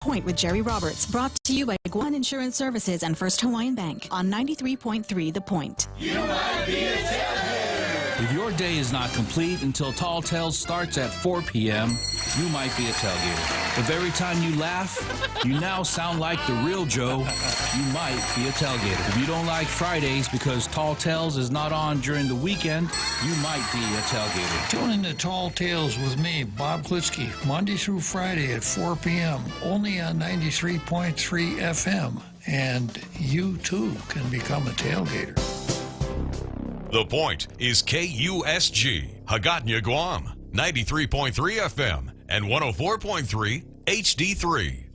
Point with Jerry Roberts, brought to you by Guan Insurance Services and First Hawaiian Bank on 93.3 The Point. You might be a tailgater. If your day is not complete until Tall Tales starts at 4 p.m., you might be a tailgater. If every time you laugh, you now sound like the real Joe, you might be a tailgater. If you don't like Fridays because Tall Tales is not on during the weekend, you might be a tailgater. Tune in to Tall Tales with me, Bob Klitzkie, Monday through Friday at 4 p.m., only on 93.3 FM. And you, too, can become a tailgater. The Point is KUSG, Hagåtña, Guam, 93.3 FM and 104.3 HD3.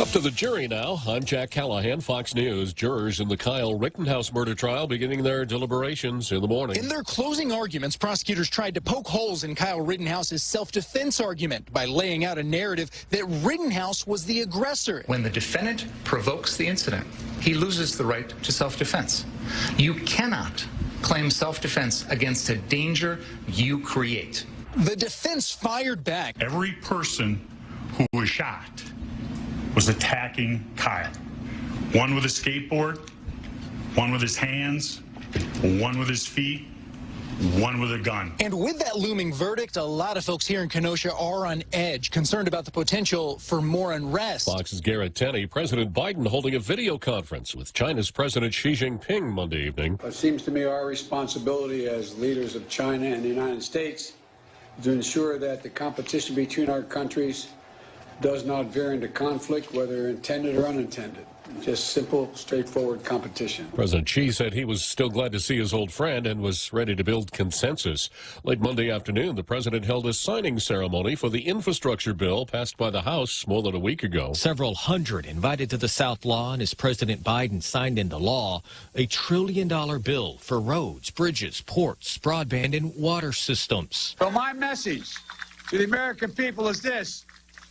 Up to the jury now. I'm Jack Callahan, Fox News. Jurors in the Kyle Rittenhouse murder trial beginning their deliberations in the morning. In their closing arguments, prosecutors tried to poke holes in Kyle Rittenhouse's self-defense argument by laying out a narrative that Rittenhouse was the aggressor. When the defendant provokes the incident, he loses the right to self-defense. You cannot claim self-defense against a danger you create. The defense fired back. Every person who was shot was attacking Kyle. One with a skateboard, one with his hands, one with his feet, one with a gun. And with that looming verdict, a lot of folks here in Kenosha are on edge, concerned about the potential for more unrest. Fox's Garrett Tenney. President Biden holding a video conference with China's President Xi Jinping Monday evening. It seems to me our responsibility as leaders of China and the United States to ensure that the competition between our countries does not veer into conflict, whether intended or unintended. Just simple, straightforward competition. President Xi said he was still glad to see his old friend and was ready to build consensus. Late Monday afternoon, the president held a signing ceremony for the infrastructure bill passed by the House more than a week ago. Several hundred invited to the South Lawn as President Biden signed into law a $1 trillion bill for roads, bridges, ports, broadband, and water systems. So my message to the American people is this: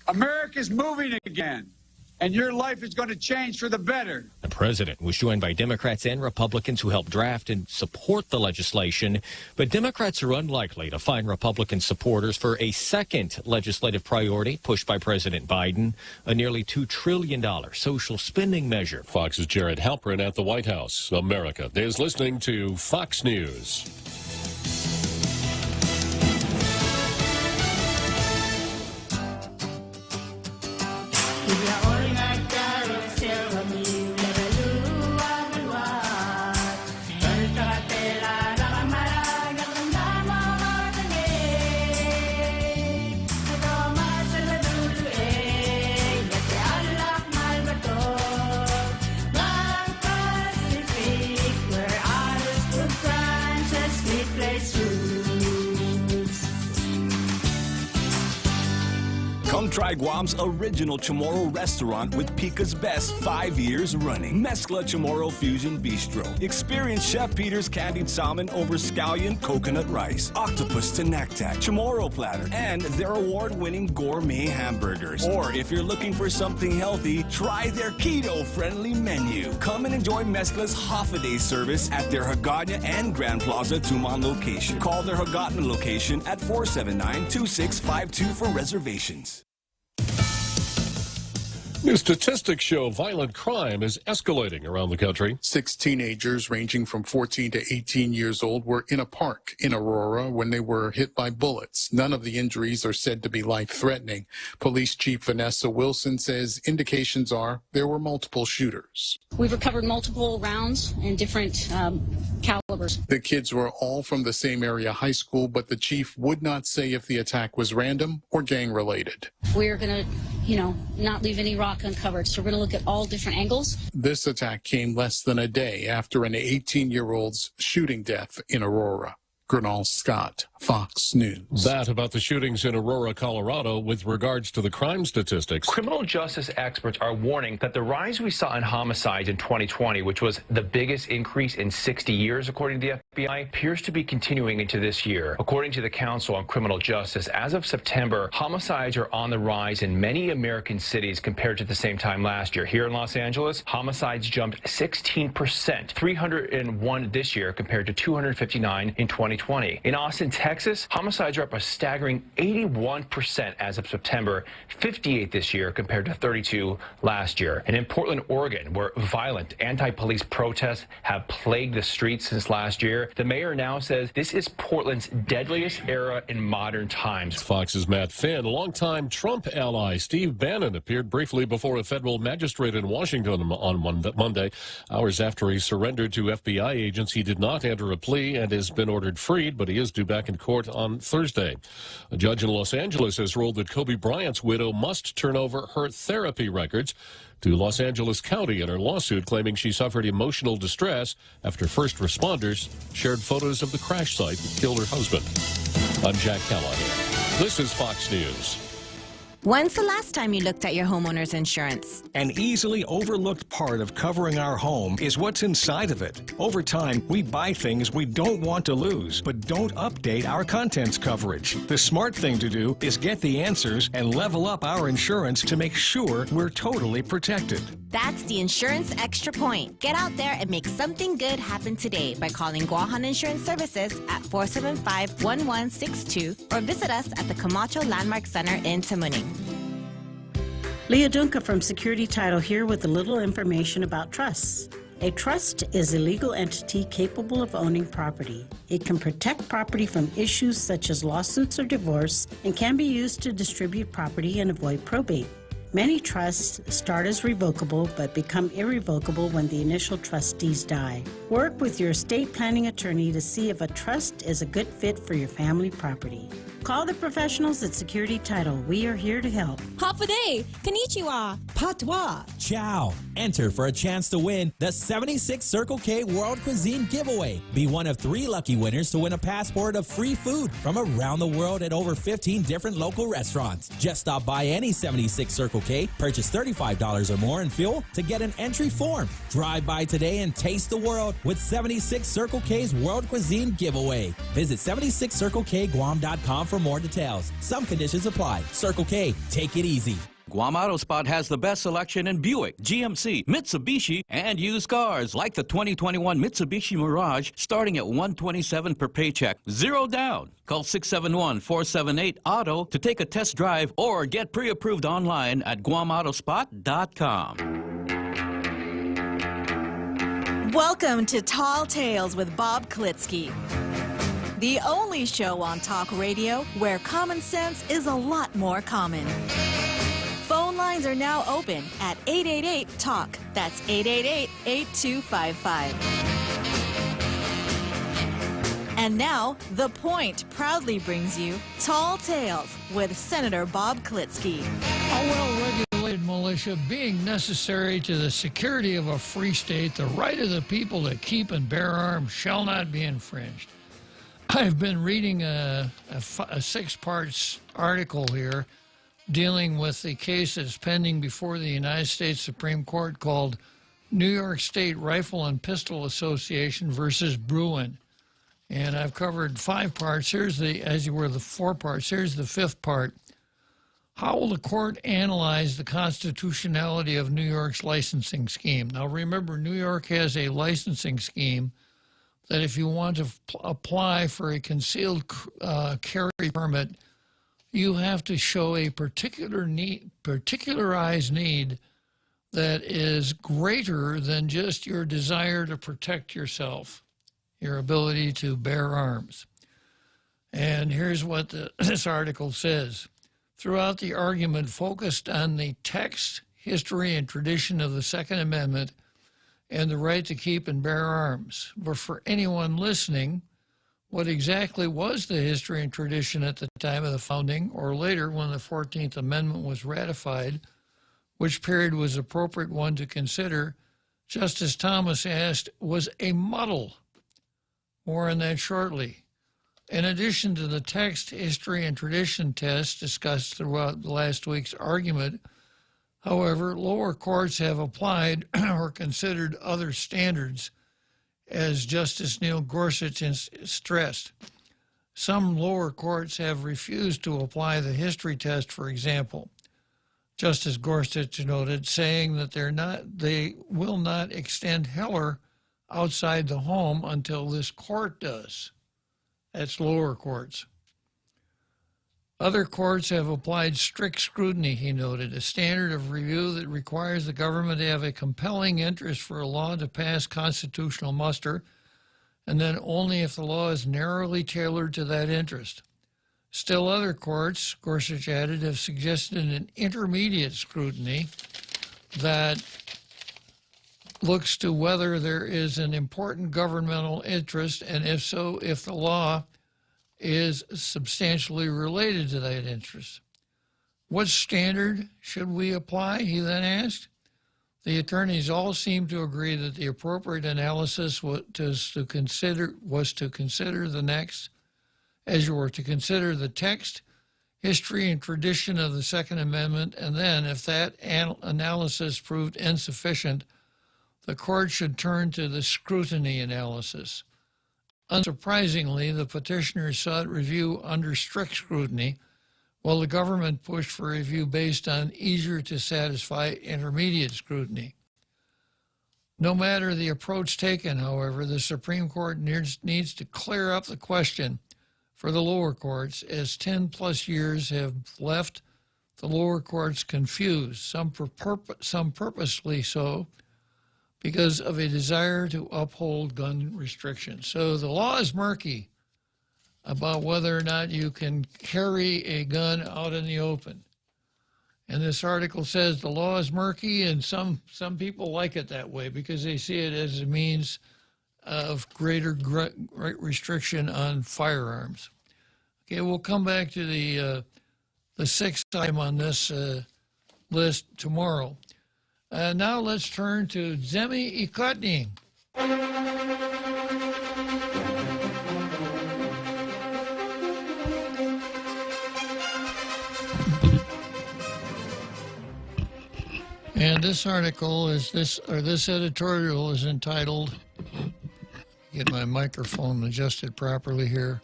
America's moving again, and your life is going to change for the better. The president was joined by Democrats and Republicans who helped draft and support the legislation, but Democrats are unlikely to find Republican supporters for a second legislative priority pushed by President Biden, a nearly $2 trillion social spending measure. Fox's Jared Halpern at the White House. America is listening to Fox News. Come try Guam's original Chamorro restaurant with Pica's Best 5 years running. Mezcla Chamorro Fusion Bistro. Experience Chef Peter's candied salmon over scallion coconut rice, octopus to naktak, Chamorro platter, and their award-winning gourmet hamburgers. Or if you're looking for something healthy, try their keto-friendly menu. Come and enjoy Mezcla's half-a-day service at their Hagåtña and Grand Plaza Tuman location. Call their Hagåtña location at 479-2652 for reservations. New statistics show violent crime is escalating around the country. 6 teenagers ranging from 14 to 18 years old were in a park in Aurora when they were hit by bullets. None of the injuries are said to be life-threatening. Police Chief Vanessa Wilson says indications are there were multiple shooters. We've recovered multiple rounds in different calibers. The kids were all from the same area high school, but the chief would not say if the attack was random or gang-related. We're going to, not leave any rock uncovered. So we're going to look at all different angles. This attack came less than a day after an 18-year-old's shooting death in Aurora. Gernal Scott, Fox News. That about the shootings in Aurora, Colorado. With regards to the crime statistics, criminal justice experts are warning that the rise we saw in homicides in 2020, which was the biggest increase in 60 years, according to the FBI, appears to be continuing into this year. According to the Council on Criminal Justice, as of September, homicides are on the rise in many American cities compared to the same time last year. Here in Los Angeles, homicides jumped 16%, 301 this year compared to 259 in 2020. 2020. In Austin, Texas, homicides are up a staggering 81% as of September, 58 this year compared to 32 last year. And in Portland, Oregon, where violent anti-police protests have plagued the streets since last year, the mayor now says this is Portland's deadliest era in modern times. Fox's Matt Finn, longtime Trump ally Steve Bannon appeared briefly before a federal magistrate in Washington on Monday. Hours after he surrendered to FBI agents, he did not enter a plea and has been ordered freed, but he is due back in court on Thursday. A judge in Los Angeles has ruled that Kobe Bryant's widow must turn over her therapy records to Los Angeles County in her lawsuit, claiming she suffered emotional distress after first responders shared photos of the crash site that killed her husband. I'm Jack Callahan. This is Fox News. When's the last time you looked at your homeowner's insurance? An easily overlooked part of covering our home is what's inside of it. Over time, we buy things we don't want to lose, but don't update our contents coverage. The smart thing to do is get the answers and level up our insurance to make sure we're totally protected. That's the Insurance Extra Point. Get out there and make something good happen today by calling Guahan Insurance Services at 475-1162 or visit us at the Camacho Landmark Center in Tamuning. Leah Dunca from Security Title here with a little information about trusts. A trust is a legal entity capable of owning property. It can protect property from issues such as lawsuits or divorce and can be used to distribute property and avoid probate. Many trusts start as revocable but become irrevocable when the initial trustees die. Work with your estate planning attorney to see if a trust is a good fit for your family property. Call the professionals at Security Title. We are here to help. Hafude, konnichiwa, Patois, ciao. Enter for a chance to win the 76 Circle K World Cuisine Giveaway. Be one of 3 lucky winners to win a passport of free food from around the world at over 15 different local restaurants. Just stop by any 76 Circle K, purchase $35 or more in fuel to get an entry form. Drive by today and taste the world with 76 Circle K's World Cuisine Giveaway. Visit 76circlekguam.com for more details. Some conditions apply. Circle K, take it easy. Guam Auto Spot has the best selection in Buick, GMC, Mitsubishi, and used cars like the 2021 Mitsubishi Mirage starting at $127 per paycheck. 0 down. Call 671-478-AUTO to take a test drive or get pre-approved online at GuamAutospot.com. Welcome to Tall Tales with Bob Klitzkie, the only show on talk radio where common sense is a lot more common. Phone lines are now open at 888-TALK. That's 888-8255. And now, The Point proudly brings you Tall Tales with Senator Bob Klitzkie. A well-regulated militia being necessary to the security of a free state, the right of the people to keep and bear arms shall not be infringed. I've been reading a 6-part article here dealing with the case that's pending before the United States Supreme Court called New York State Rifle and Pistol Association versus Bruin. And I've covered 5 parts. Here's the 4 parts. Here's the 5th part. How will the court analyze the constitutionality of New York's licensing scheme? Now remember, New York has a licensing scheme that if you want to apply for a concealed carry permit, you have to show a particularized need that is greater than just your desire to protect yourself, your ability to bear arms. And here's what this article says. Throughout the argument focused on the text, history, and tradition of the Second Amendment and the right to keep and bear arms. But for anyone listening, what exactly was the history and tradition at the time of the founding or later when the 14th Amendment was ratified? Which period was the appropriate one to consider? Justice Thomas asked, was a muddle. More on that shortly. In addition to the text, history, and tradition tests discussed throughout last week's argument, however, lower courts have applied or considered other standards, as Justice Neil Gorsuch stressed. Some lower courts have refused to apply the history test, for example. Justice Gorsuch noted, saying that they will not extend Heller outside the home until this court does. That's lower courts. Other courts have applied strict scrutiny, he noted, a standard of review that requires the government to have a compelling interest for a law to pass constitutional muster, and then only if the law is narrowly tailored to that interest. Still other courts, Gorsuch added, have suggested an intermediate scrutiny that looks to whether there is an important governmental interest, and if so, if the law is substantially related to that interest. What standard should we apply, he then asked. The attorneys all seemed to agree that the appropriate analysis was to consider the next, as you were to consider the text, history, and tradition of the Second Amendment, and then, if that analysis proved insufficient, the court should turn to the scrutiny analysis. Unsurprisingly, the petitioners sought review under strict scrutiny, while the government pushed for review based on easier-to-satisfy intermediate scrutiny. No matter the approach taken, however, the Supreme Court needs to clear up the question for the lower courts, as 10-plus years have left the lower courts confused, some purposely so, because of a desire to uphold gun restrictions. So the law is murky about whether or not you can carry a gun out in the open. And this article says the law is murky, and some people like it that way because they see it as a means of greater restriction on firearms. Okay, we'll come back to the sixth item on this list tomorrow. Now let's turn to Zemi Ikotny. And this article this editorial is entitled, get my microphone adjusted properly here.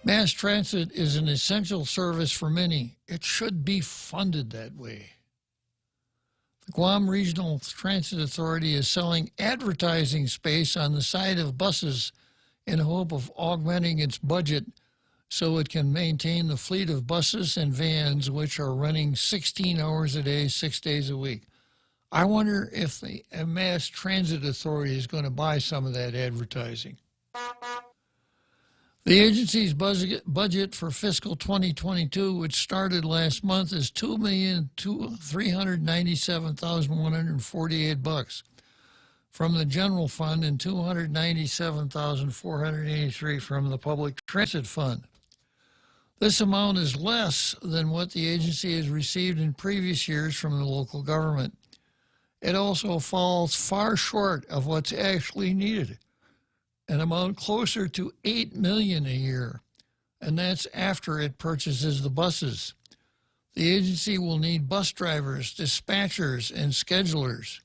Mass transit is an essential service for many. It should be funded that way. The Guam Regional Transit Authority is selling advertising space on the side of buses in hope of augmenting its budget so it can maintain the fleet of buses and vans which are running 16 hours a day, 6 days a week. I wonder if the Mass Transit Authority is going to buy some of that advertising. The agency's budget for fiscal 2022, which started last month, is $2,397,148 from the general fund and $297,483 from the public transit fund. This amount is less than what the agency has received in previous years from the local government. It also falls far short of what's actually needed, an amount closer to $8 million a year, and that's after it purchases the buses. The agency will need bus drivers, dispatchers, and schedulers.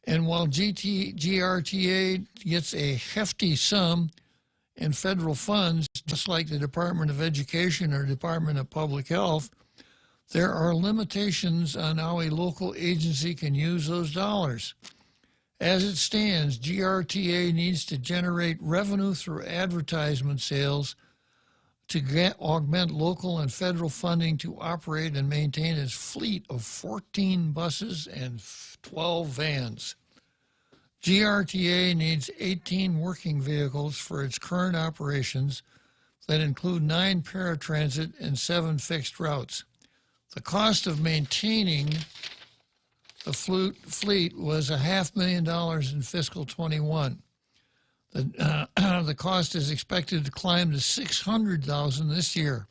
And while GRTA gets a hefty sum in federal funds, just like the Department of Education or Department of Public Health, there are limitations on how a local agency can use those dollars. As it stands, GRTA needs to generate revenue through advertisement sales to augment local and federal funding to operate and maintain its fleet of 14 buses and 12 vans. GRTA needs 18 working vehicles for its current operations that include 9 paratransit and 7 fixed routes. The cost of maintaining the fleet was $500,000 in fiscal 21. The cost is expected to climb to $600,000 this year.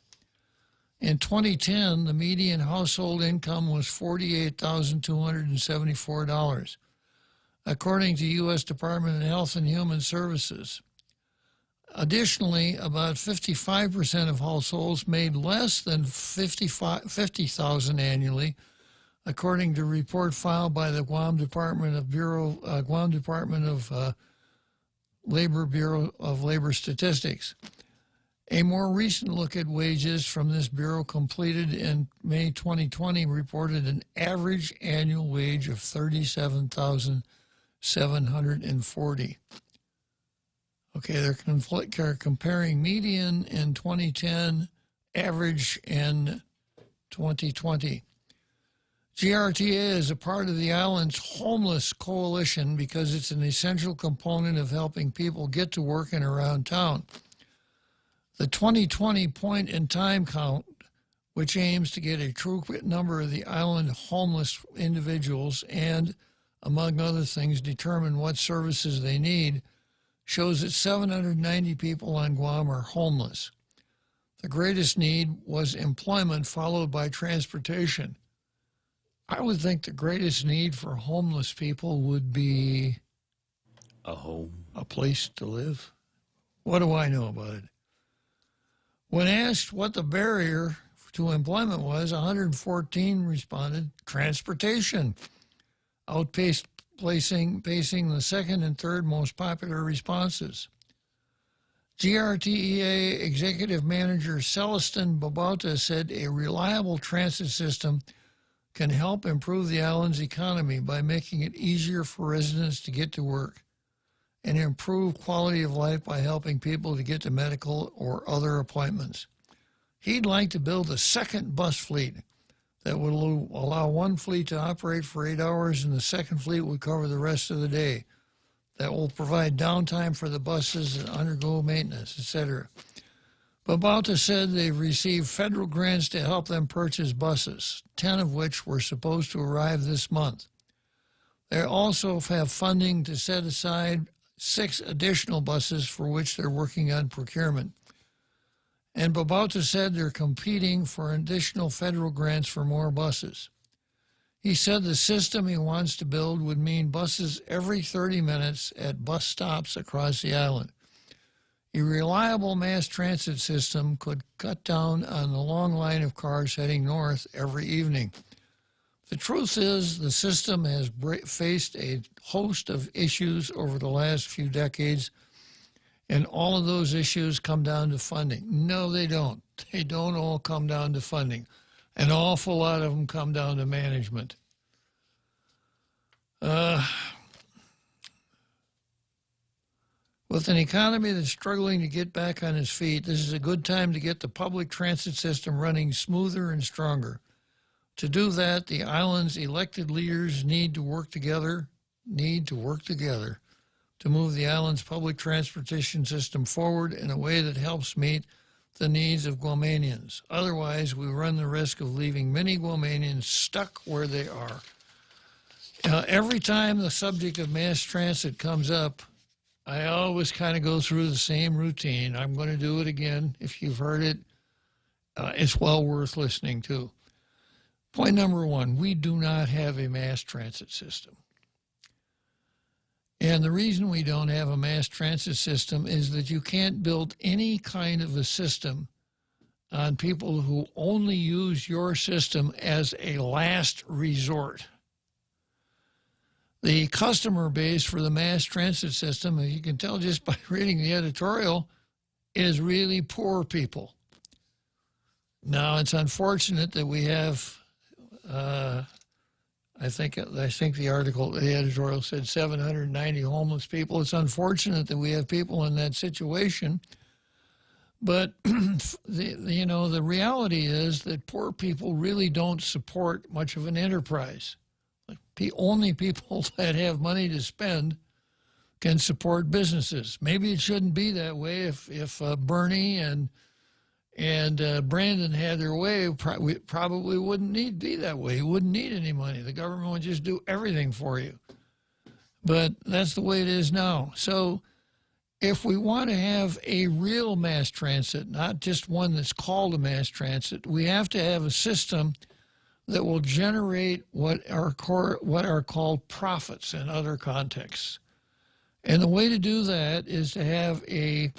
In 2010, the median household income was $48,274, according to U.S. Department of Health and Human Services. Additionally, about 55% of households made less than $50,000 annually, according to a report filed by the Guam Department of Bureau of Labor Statistics. A more recent look at wages from this bureau, completed in May 2020, reported an average annual wage of $37,740. Okay, they're comparing median in 2010, average in 2020. GRTA is a part of the island's homeless coalition because it's an essential component of helping people get to work and around town. The 2020 point-in-time count, which aims to get a true number of the island homeless individuals and, among other things, determine what services they need, shows that 790 people on Guam are homeless. The greatest need was employment, followed by transportation. I would think the greatest need for homeless people would be a home, a place to live. What do I know about it? When asked what the barrier to employment was, 114 responded, transportation, pacing the second and third most popular responses. GRTEA Executive Manager Celestin Babauta said a reliable transit system can help improve the island's economy by making it easier for residents to get to work and improve quality of life by helping people to get to medical or other appointments. He'd like to build a second bus fleet that would allow one fleet to operate for 8 hours and the second fleet would cover the rest of the day. That will provide downtime for the buses and undergo maintenance, etc. Babauta said they've received federal grants to help them purchase buses, 10 of which were supposed to arrive this month. They also have funding to set aside 6 additional buses for which they're working on procurement. And Babauta said they're competing for additional federal grants for more buses. He said the system he wants to build would mean buses every 30 minutes at bus stops across the island. A reliable mass transit system could cut down on the long line of cars heading north every evening. The truth is, the system has faced a host of issues over the last few decades, and all of those issues come down to funding. No, they don't. They don't all come down to funding. An awful lot of them come down to management. With an economy that's struggling to get back on its feet, this is a good time to get the public transit system running smoother and stronger. To do that, the island's elected leaders need to work together to move the island's public transportation system forward in a way that helps meet the needs of Guamanians. Otherwise, we run the risk of leaving many Guamanians stuck where they are. Every time the subject of mass transit comes up, I always kind of go through the same routine. I'm going to do it again. If you've heard it, it's well worth listening to. Point number 1, we do not have a mass transit system. And the reason we don't have a mass transit system is that you can't build any kind of a system on people who only use your system as a last resort. The customer base for the mass transit system, as you can tell just by reading the editorial, is really poor people. Now, it's unfortunate that we have, I think the article, the editorial said 790 homeless people. It's unfortunate that we have people in that situation. But, the reality is that poor people really don't support much of an enterprise. Only people that have money to spend can support businesses. Maybe it shouldn't be that way. If Bernie and Brandon had their way, we probably wouldn't be that way. You wouldn't need any money. The government would just do everything for you. But that's the way it is now. So if we want to have a real mass transit, not just one that's called a mass transit, we have to have a system that will generate what are called profits in other contexts. And the way to do that is to have a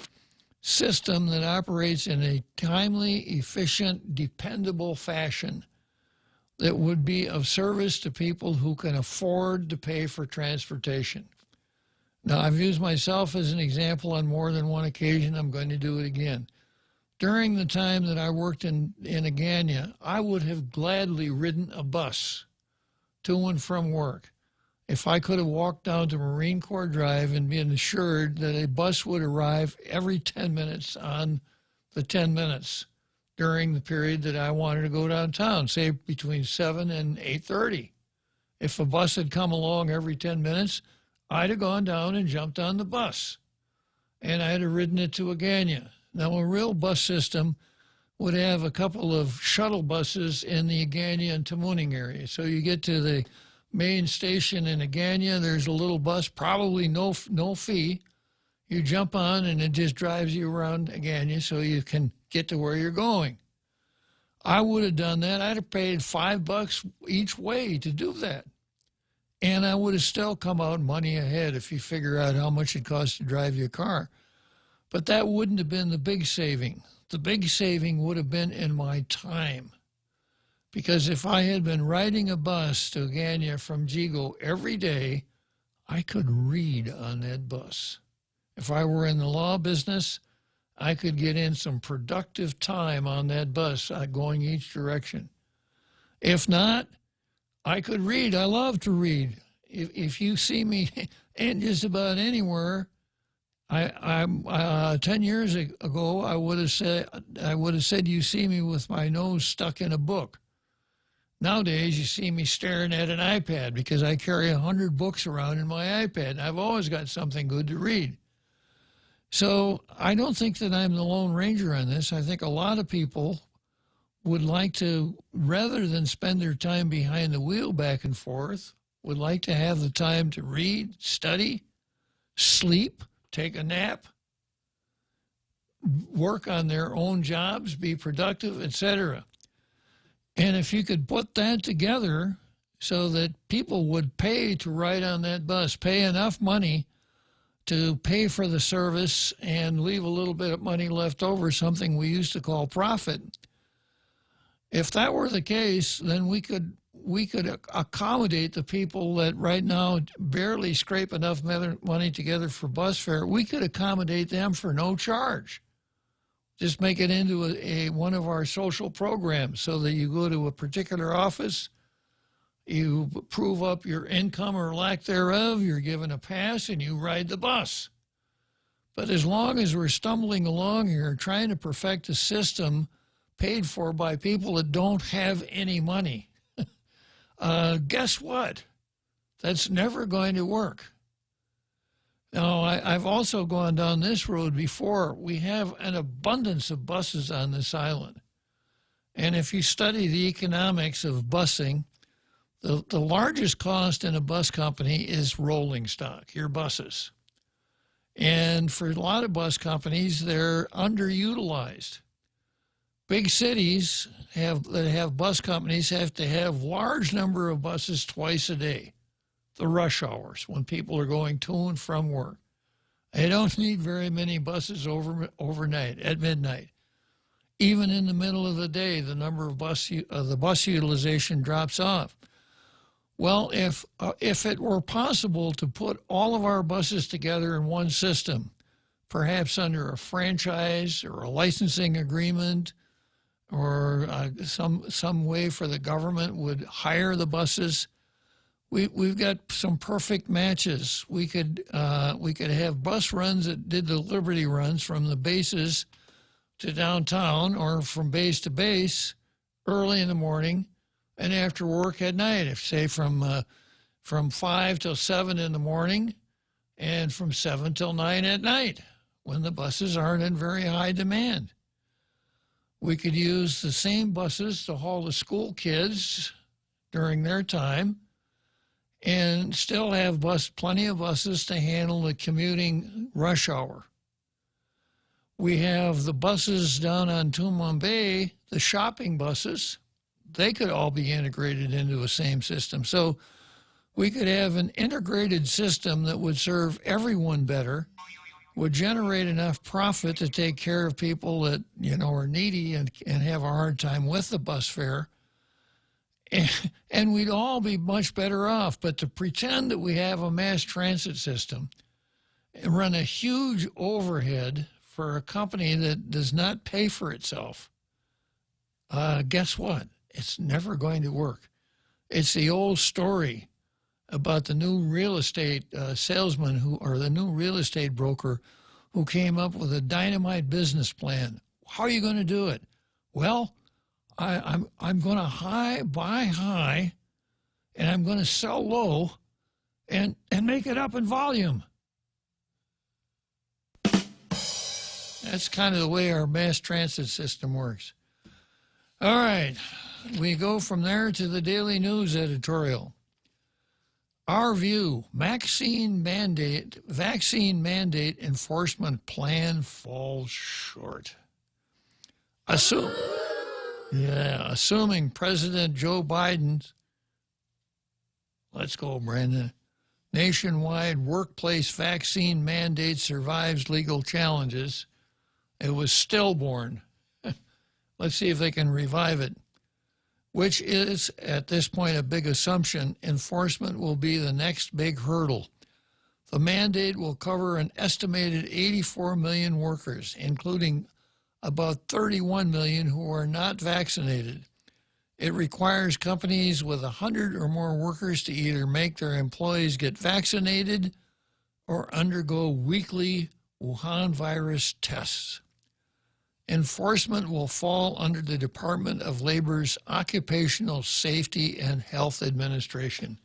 system that operates in a timely, efficient, dependable fashion that would be of service to people who can afford to pay for transportation. Now, I've used myself as an example on more than one occasion. I'm going to do it again. During the time that I worked in Agania, I would have gladly ridden a bus to and from work. If I could have walked down to Marine Corps Drive and been assured that a bus would arrive every 10 minutes on the 10 minutes during the period that I wanted to go downtown, say between 7 and 8:30. If a bus had come along every 10 minutes, I'd have gone down and jumped on the bus, and I'd have ridden it to Agania. Now, a real bus system would have a couple of shuttle buses in the Agania and Tamuning area. So you get to the main station in Agania, there's a little bus, probably no fee. You jump on and it just drives you around Agania so you can get to where you're going. I would have done that. I'd have paid $5 each way to do that. And I would have still come out money ahead if you figure out how much it costs to drive your car. But that wouldn't have been the big saving. The big saving would have been in my time. Because if I had been riding a bus to Agania from Jigo every day, I could read on that bus. If I were in the law business, I could get in some productive time on that bus going each direction. If not, I could read. I love to read. If you see me in just about anywhere, 10 years ago, I would have said you see me with my nose stuck in a book. Nowadays, you see me staring at an iPad because I carry 100 books around in my iPad, and I've always got something good to read. So I don't think that I'm the Lone Ranger on this. I think a lot of people would like to, rather than spend their time behind the wheel back and forth, would like to have the time to read, study, sleep, take a nap, work on their own jobs, be productive, etc. And if you could put that together so that people would pay to ride on that bus, pay enough money to pay for the service and leave a little bit of money left over, something we used to call profit. If that were the case, then we could accommodate the people that right now barely scrape enough money together for bus fare. We could accommodate them for no charge. Just make it into one of our social programs so that you go to a particular office, you prove up your income or lack thereof, you're given a pass, and you ride the bus. But as long as we're stumbling along here trying to perfect a system paid for by people that don't have any money, guess what? That's never going to work. Now, I've also gone down this road before. We have an abundance of buses on this island. And if you study the economics of busing, the largest cost in a bus company is rolling stock, your buses. And for a lot of bus companies, they're underutilized. Big cities that have bus companies have to have large number of buses twice a day. The rush hours when people are going to and from work. They don't need very many buses overnight, at midnight. Even in the middle of the day, the number of the bus utilization drops off. Well, if it were possible to put all of our buses together in one system, perhaps under a franchise or a licensing agreement, or some way for the government would hire the buses, we've got some perfect matches. We could have bus runs that did the Liberty runs from the bases to downtown, or from base to base, early in the morning and after work at night. If say from 5 till 7 in the morning, and from 7 till 9 at night, when the buses aren't in very high demand. We could use the same buses to haul the school kids during their time, and still have plenty of buses to handle the commuting rush hour. We have the buses down on Tumon Bay, the shopping buses. They could all be integrated into a same system. So we could have an integrated system that would serve everyone better, would generate enough profit to take care of people that, are needy and have a hard time with the bus fare. And we'd all be much better off. But to pretend that we have a mass transit system and run a huge overhead for a company that does not pay for itself, guess what? It's never going to work. It's the old story about the new real estate salesman the new real estate broker who came up with a dynamite business plan. How are you going to do it? Well, I'm going to buy high, and I'm going to sell low, and make it up in volume. That's kind of the way our mass transit system works. All right, we go from there to the Daily News editorial. Our view, vaccine mandate enforcement plan falls short. Assuming President Joe Biden's, let's go, Brandon, nationwide workplace vaccine mandate survives legal challenges. It was stillborn. Let's see if they can revive it, which is, at this point, a big assumption. Enforcement will be the next big hurdle. The mandate will cover an estimated 84 million workers, including about 31 million who are not vaccinated. It requires companies with 100 or more workers to either make their employees get vaccinated or undergo weekly Wuhan virus tests. Enforcement will fall under the Department of Labor's Occupational Safety and Health Administration,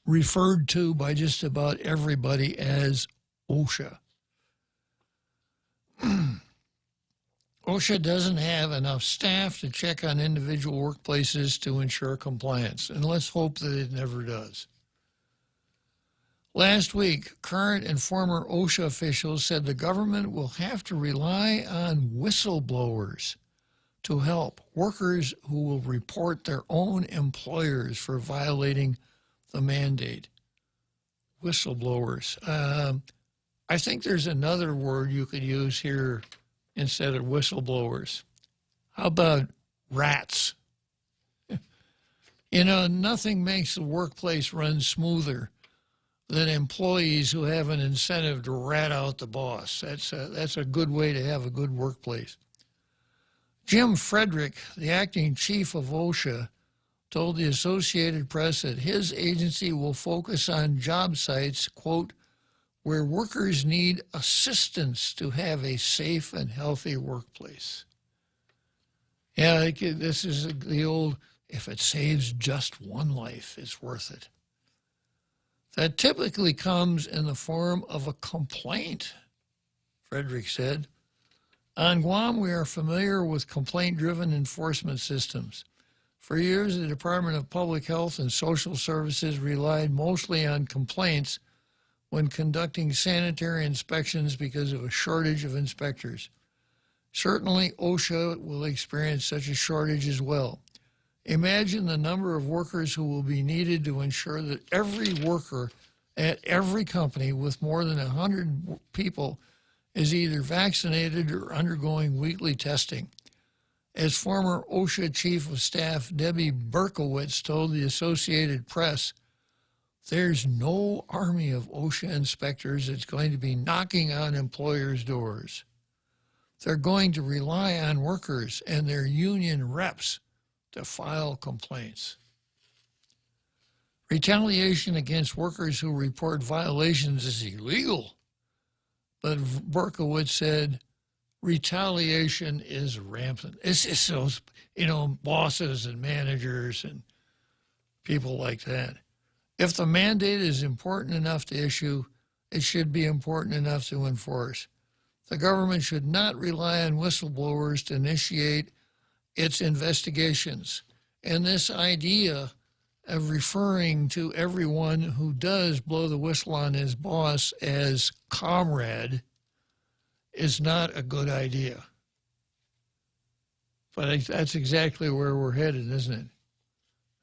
referred to by just about everybody as OSHA. OSHA doesn't have enough staff to check on individual workplaces to ensure compliance, and let's hope that it never does. Last week, current and former OSHA officials said the government will have to rely on whistleblowers to help workers who will report their own employers for violating the mandate. Whistleblowers. I think there's another word you could use here instead of whistleblowers. How about rats? Nothing makes the workplace run smoother than employees who have an incentive to rat out the boss. That's a good way to have a good workplace. Jim Frederick, the acting chief of OSHA, told the Associated Press that his agency will focus on job sites, quote, where workers need assistance to have a safe and healthy workplace. Yeah, this is the old, if it saves just one life, it's worth it. That typically comes in the form of a complaint, Frederick said. On Guam, we are familiar with complaint-driven enforcement systems. For years, the Department of Public Health and Social Services relied mostly on complaints when conducting sanitary inspections because of a shortage of inspectors. Certainly, OSHA will experience such a shortage as well. Imagine the number of workers who will be needed to ensure that every worker at every company with more than 100 people is either vaccinated or undergoing weekly testing. As former OSHA Chief of Staff Debbie Berkowitz told the Associated Press, there's no army of OSHA inspectors that's going to be knocking on employers' doors. They're going to rely on workers and their union reps to file complaints. Retaliation against workers who report violations is illegal, but Berkowitz said retaliation is rampant. It's just those, bosses and managers and people like that. If the mandate is important enough to issue, it should be important enough to enforce. The government should not rely on whistleblowers to initiate its investigations. And this idea of referring to everyone who does blow the whistle on his boss as comrade is not a good idea. But that's exactly where we're headed, isn't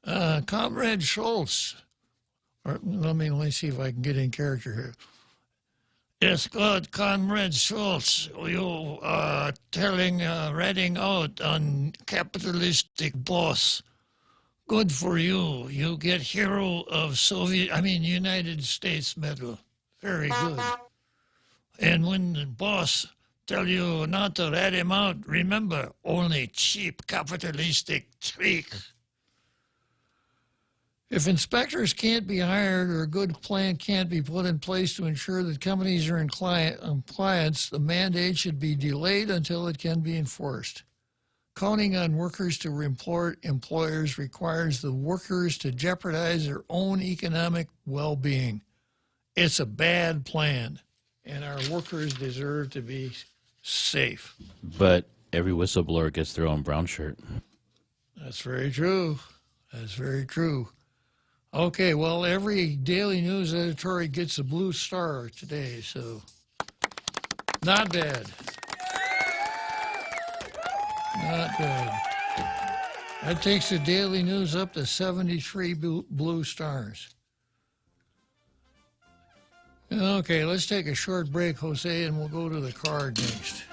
it? Comrade Schultz. Let me see if I can get in character here. Yes, good, Comrade Schultz. You are ratting out on capitalistic boss. Good for you. You get Hero of United States Medal. Very good. And when the boss tell you not to rat him out, remember, only cheap capitalistic trick. If inspectors can't be hired or a good plan can't be put in place to ensure that companies are in compliance, the mandate should be delayed until it can be enforced. Counting on workers to report employers requires the workers to jeopardize their own economic well-being. It's a bad plan, and our workers deserve to be safe. But every whistleblower gets their own brown shirt. That's very true. That's very true. Okay, well, every daily news editorial gets a blue star today, so not bad. Not bad. That takes the daily news up to 73 blue stars. Okay, let's take a short break, Jose, and we'll go to the card next.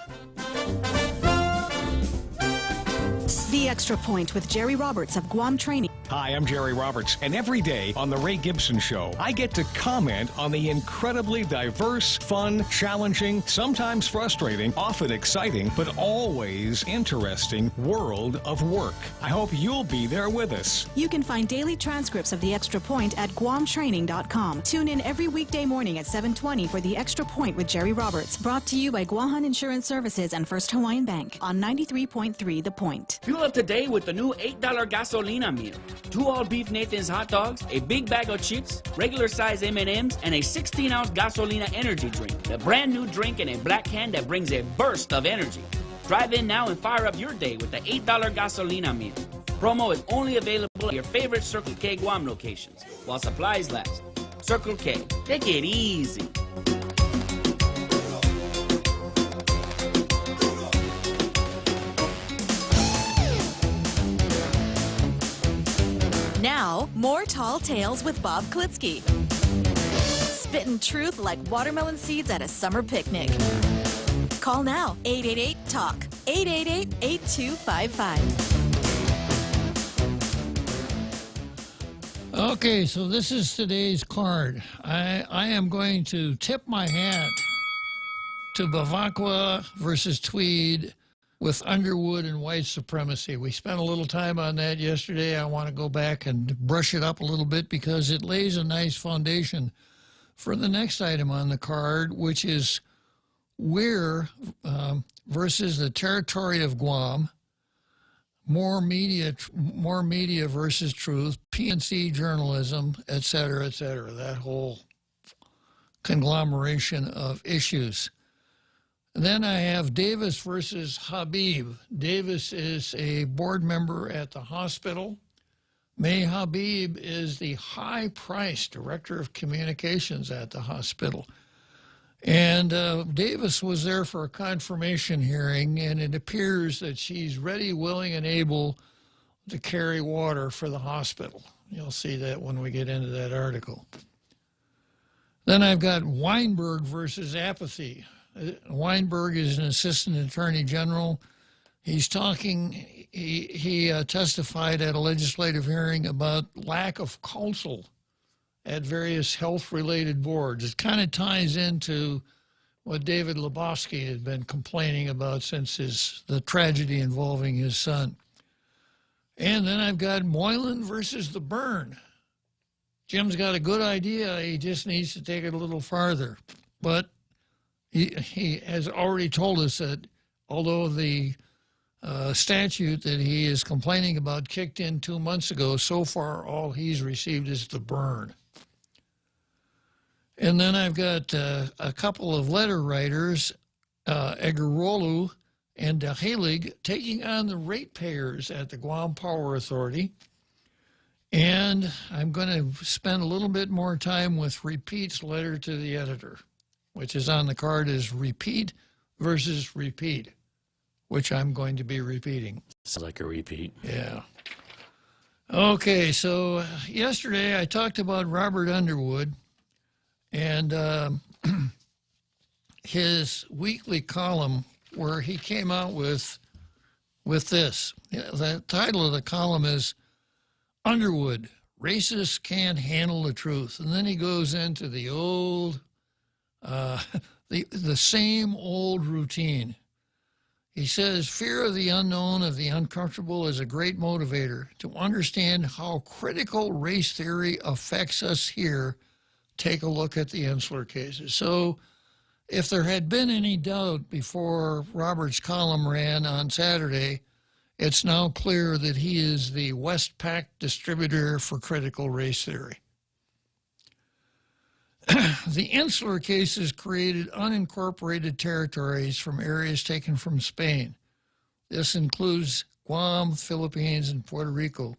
The Extra Point with Jerry Roberts of Guam Training. Hi, I'm Jerry Roberts, and every day on The Ray Gibson Show, I get to comment on the incredibly diverse, fun, challenging, sometimes frustrating, often exciting, but always interesting world of work. I hope you'll be there with us. You can find daily transcripts of The Extra Point at guamtraining.com. Tune in every weekday morning at 7:20 for The Extra Point with Jerry Roberts. Brought to you by Guahan Insurance Services and First Hawaiian Bank on 93.3 The Point. Fuel up today with the new $8 gasolina meal. 2 all-beef Nathan's hot dogs, a big bag of chips, regular size M&Ms, and a 16-ounce gasolina energy drink. The brand new drink in a black can that brings a burst of energy. Drive in now and fire up your day with the $8 gasolina meal. Promo is only available at your favorite Circle K Guam locations while supplies last. Circle K, take it easy. Now, more Tall Tales with Bob Klitzkie. Spitting truth like watermelon seeds at a summer picnic. Call now, 888-TALK, 888-8255. Okay, so this is today's card. I am going to tip my hat to Bavacqua versus Tweed with Underwood and white supremacy. We spent a little time on that yesterday. I want to go back and brush it up a little bit because it lays a nice foundation for the next item on the card, which is Weir versus the territory of Guam, more media versus truth, PNC journalism, et cetera, that whole conglomeration of issues. Then I have Davis versus Habib. Davis is a board member at the hospital. May Habib is the high-priced director of communications at the hospital. And Davis was there for a confirmation hearing, and it appears that she's ready, willing, and able to carry water for the hospital. You'll see that when we get into that article. Then I've got Weinberg versus apathy. Weinberg is an assistant attorney general. He's talking, he testified at a legislative hearing about lack of counsel at various health-related boards. It kind of ties into what David Lebowski had been complaining about since the tragedy involving his son. And then I've got Moylan versus the burn. Jim's got a good idea. He just needs to take it a little farther. But he has already told us that although the statute that he is complaining about kicked in 2 months ago, so far all he's received is the burn. And then I've got a couple of letter writers, Egarolu and Dahelig, taking on the ratepayers at the Guam Power Authority. And I'm going to spend a little bit more time with Repeat's letter to the editor, which is on the card as Repeat versus Repeat, which I'm going to be repeating. Sounds like a repeat. Yeah. Okay, so yesterday I talked about Robert Underwood and his weekly column where he came out with this. The title of the column is Underwood, Racists Can't Handle the Truth. And then he goes into the old, the same old routine. He says, fear of the unknown, of the uncomfortable is a great motivator. To understand how critical race theory affects us here, take a look at the Insular cases. So if there had been any doubt before Robert's column ran on Saturday, it's now clear that he is the Westpac distributor for critical race theory. The Insular cases created unincorporated territories from areas taken from Spain. This includes Guam, Philippines, and Puerto Rico.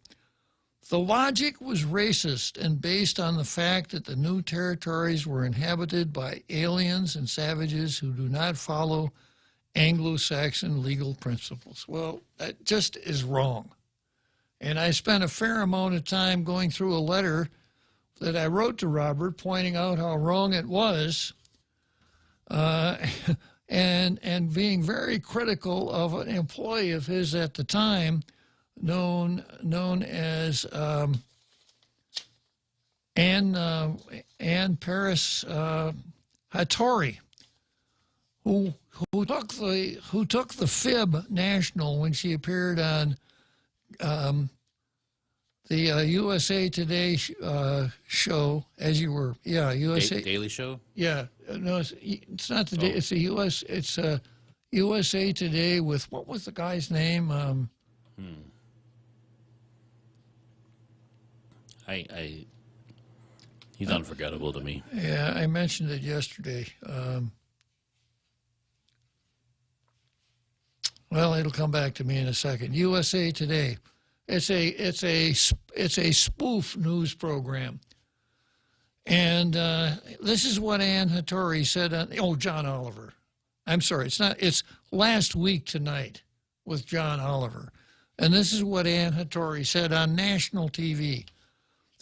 The logic was racist and based on the fact that the new territories were inhabited by aliens and savages who do not follow Anglo-Saxon legal principles. Well, that just is wrong. And I spent a fair amount of time going through a letter that I wrote to Robert pointing out how wrong it was and being very critical of an employee of his at the time known as Ann Paris Hattori, who took the fib national when she appeared on the USA Today show, as you were, USA Daily Show. Yeah, no, it's not the day. It's the US. It's USA Today with what was the guy's name? He's unforgettable to me. Yeah, I mentioned it yesterday. Well, it'll come back to me in a second. USA Today. It's a spoof news program, and this is what Ann Hattori said on. John Oliver. I'm sorry, it's not. It's Last Week Tonight with John Oliver, and this is what Ann Hattori said on national TV.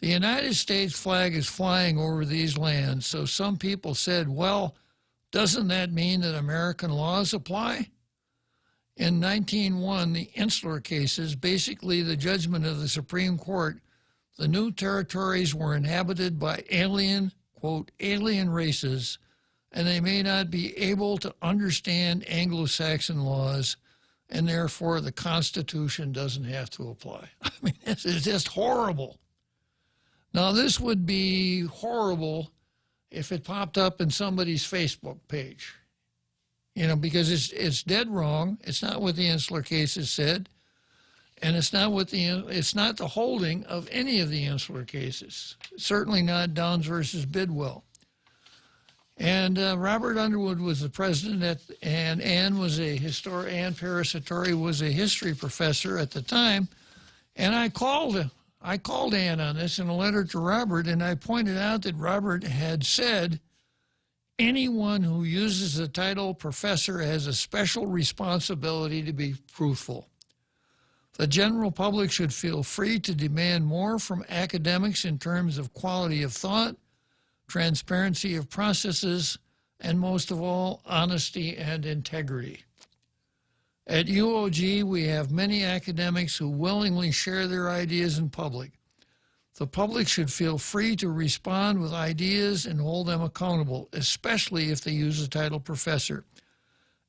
The United States flag is flying over these lands, so some people said, well, doesn't that mean that American laws apply? In 1901, the Insular cases, basically the judgment of the Supreme Court, the new territories were inhabited by alien, quote, alien races, and they may not be able to understand Anglo-Saxon laws, and therefore the Constitution doesn't have to apply. I mean, this is just horrible. Now, this would be horrible if it popped up in somebody's Facebook page. Because it's dead wrong. It's not what the Insular cases said, and it's not the holding of any of the Insular cases. Certainly not Downs versus Bidwell. And Robert Underwood was the president, and Ann Paris Hattori was a history professor at the time. And I called Ann on this in a letter to Robert, and I pointed out that Robert had said, anyone who uses the title professor has a special responsibility to be truthful. The general public should feel free to demand more from academics in terms of quality of thought, transparency of processes, and most of all, honesty and integrity. At UOG, we have many academics who willingly share their ideas in public. The public should feel free to respond with ideas and hold them accountable, especially if they use the title professor.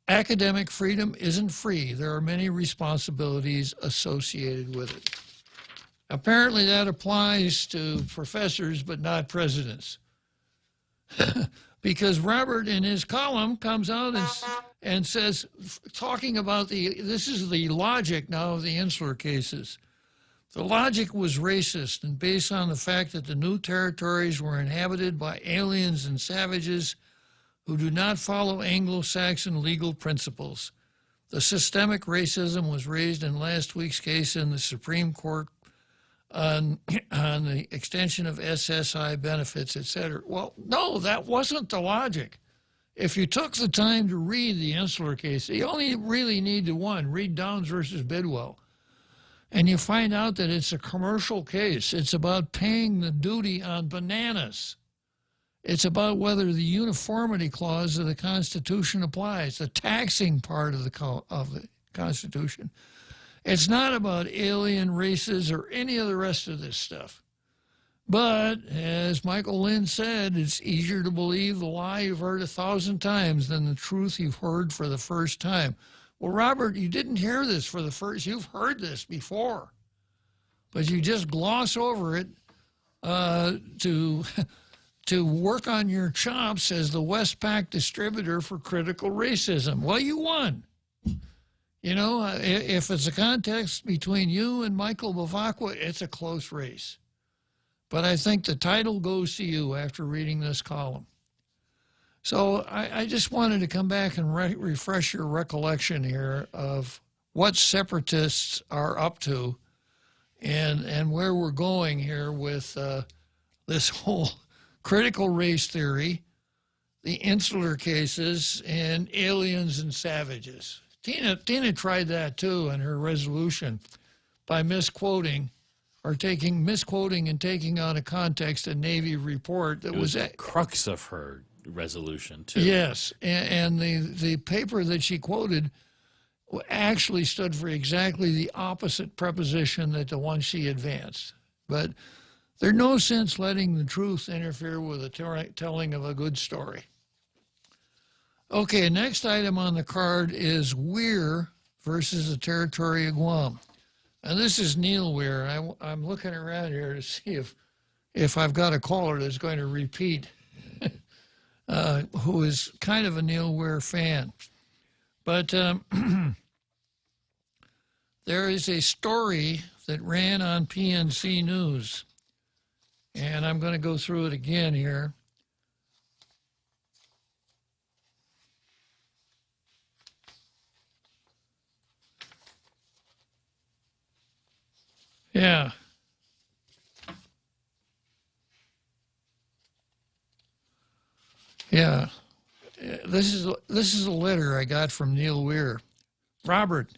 Academic freedom isn't free. There are many responsibilities associated with it. Apparently that applies to professors, but not presidents. Because Robert, in his column, comes out and says, talking about this is the logic now of the Insular cases. The logic was racist and based on the fact that the new territories were inhabited by aliens and savages who do not follow Anglo-Saxon legal principles. The systemic racism was raised in last week's case in the Supreme Court on the extension of SSI benefits, etc. Well, no, that wasn't the logic. If you took the time to read the Insular case, you only really need to read Downs versus Bidwell. And you find out that it's a commercial case. It's about paying the duty on bananas. It's about whether the uniformity clause of the Constitution applies, the taxing part of the Constitution. It's not about alien races or any of the rest of this stuff. But, as Michael Lind said, it's easier to believe the lie you've heard 1,000 times than the truth you've heard for the first time. Well, Robert, you didn't hear this for the first. You've heard this before, but you just gloss over it to work on your chops as the Westpac distributor for critical racism. Well, you won. You know, if it's a contest between you and Michael Bavacqua, it's a close race. But I think the title goes to you after reading this column. So I just wanted to come back and refresh your recollection here of what separatists are up to and where we're going here with this whole critical race theory, the insular cases, and aliens and savages. Tina tried that too in her resolution by misquoting and taking out of context a Navy report that was the crux of her resolution too. Yes, and the paper that she quoted actually stood for exactly the opposite preposition that the one she advanced. But there's no sense letting the truth interfere with the telling of a good story. Okay, next item on the card is Weir versus the Territory of Guam. And this is Neil Weir. I'm looking around here to see if I've got a caller that's going to repeat, who is kind of a Neil Weir fan. But there is a story that ran on PNC News, and I'm going to go through it again here. Yeah. Yeah. This is a letter I got from Neil Weir. Robert,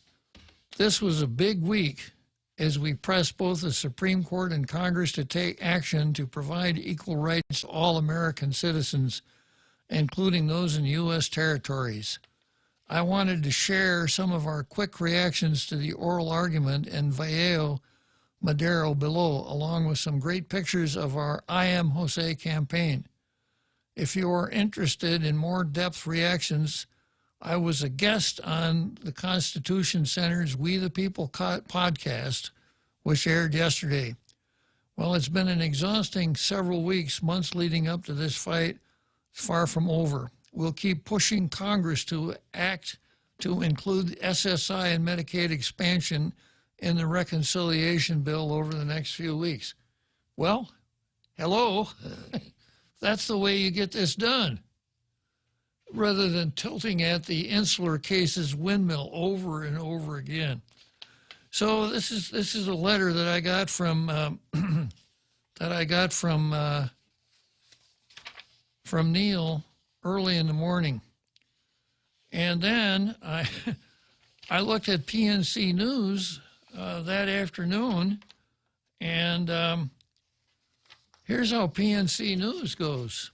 this was a big week as we pressed both the Supreme Court and Congress to take action to provide equal rights to all American citizens, including those in U.S. territories. I wanted to share some of our quick reactions to the oral argument in Vallejo, Madero below, along with some great pictures of our I Am Jose campaign. If you are interested in more depth reactions, I was a guest on the Constitution Center's We the People podcast, which aired yesterday. Well, it's been an exhausting several weeks, months leading up to this fight, far from over. We'll keep pushing Congress to act to include SSI and Medicaid expansion in the reconciliation bill over the next few weeks. Well, hello. That's the way you get this done, rather than tilting at the insular cases windmill over and over again. So this is a letter that I got from from Neil early in the morning, and then I looked at PNC News that afternoon, and here's how PNC News goes.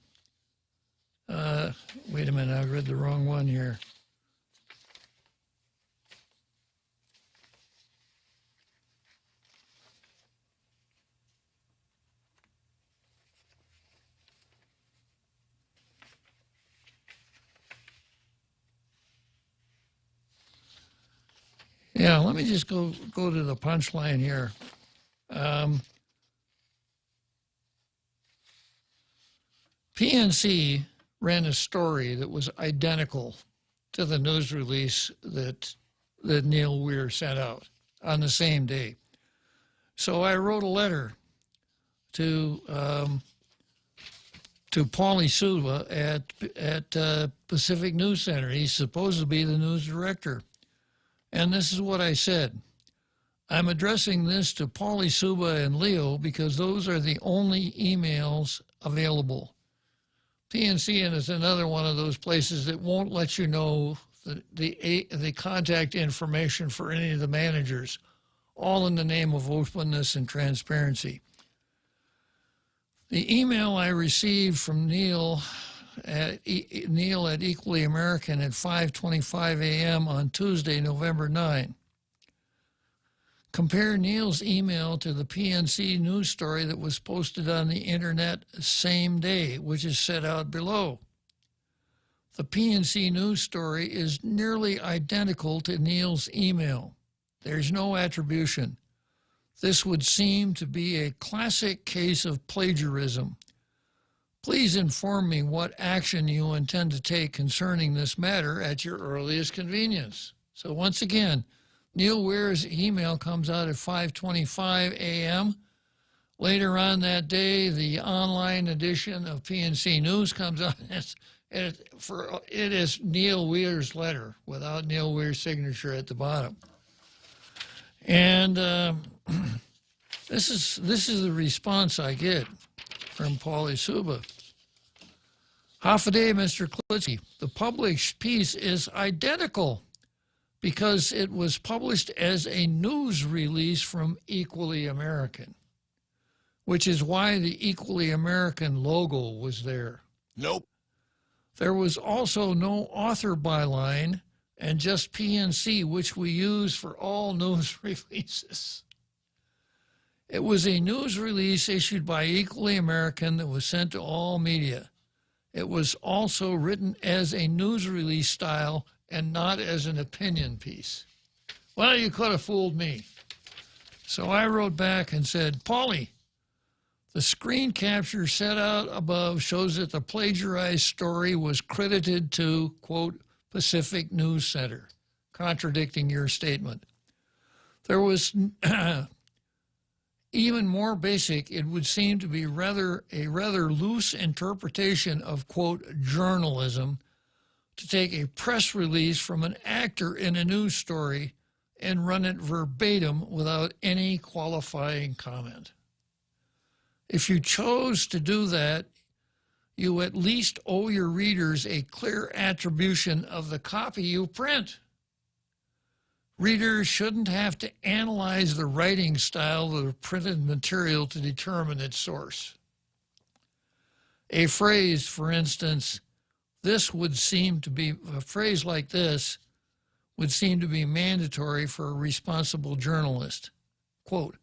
Wait a minute, I read the wrong one here. Yeah, let me just go to the punchline here. PNC ran a story that was identical to the news release that Neil Weir sent out on the same day. So I wrote a letter to Paulie Suva at Pacific News Center. He's supposed to be the news director. And this is what I said. I'm addressing this to Paulie Suba and Leo because those are the only emails available. PNC is another one of those places that won't let you know the contact information for any of the managers, all in the name of openness and transparency. The email I received from Neil at Equally American at 5:25 a.m. on Tuesday, November 9. Compare Neil's email to the PNC news story that was posted on the internet same day, which is set out below. The PNC News story is nearly identical to Neil's email. There's no attribution. This would seem to be a classic case of plagiarism. Please inform me what action you intend to take concerning this matter at your earliest convenience. So once again, Neil Weir's email comes out at 5:25 a.m. Later on that day, the online edition of PNC News comes out. It is Neil Weir's letter without Neil Weir's signature at the bottom. And this is the response I get from Paulie Suba. Half a day, Mr. Klitzkie. The published piece is identical because it was published as a news release from Equally American, which is why the Equally American logo was there. Nope. There was also no author byline and just PNC, which we use for all news releases. It was a news release issued by Equally American that was sent to all media. It was also written as a news release style and not as an opinion piece. Well, you could have fooled me. So I wrote back and said, Paulie, the screen capture set out above shows that the plagiarized story was credited to, quote, Pacific News Center, contradicting your statement. There was even more basic, it would seem to be a rather loose interpretation of, quote, journalism to take a press release from an actor in a news story and run it verbatim without any qualifying comment. If you chose to do that, you at least owe your readers a clear attribution of the copy you print. Readers shouldn't have to analyze the writing style of the printed material to determine its source. A phrase, for instance, a phrase like this would seem to be mandatory for a responsible journalist. Quote,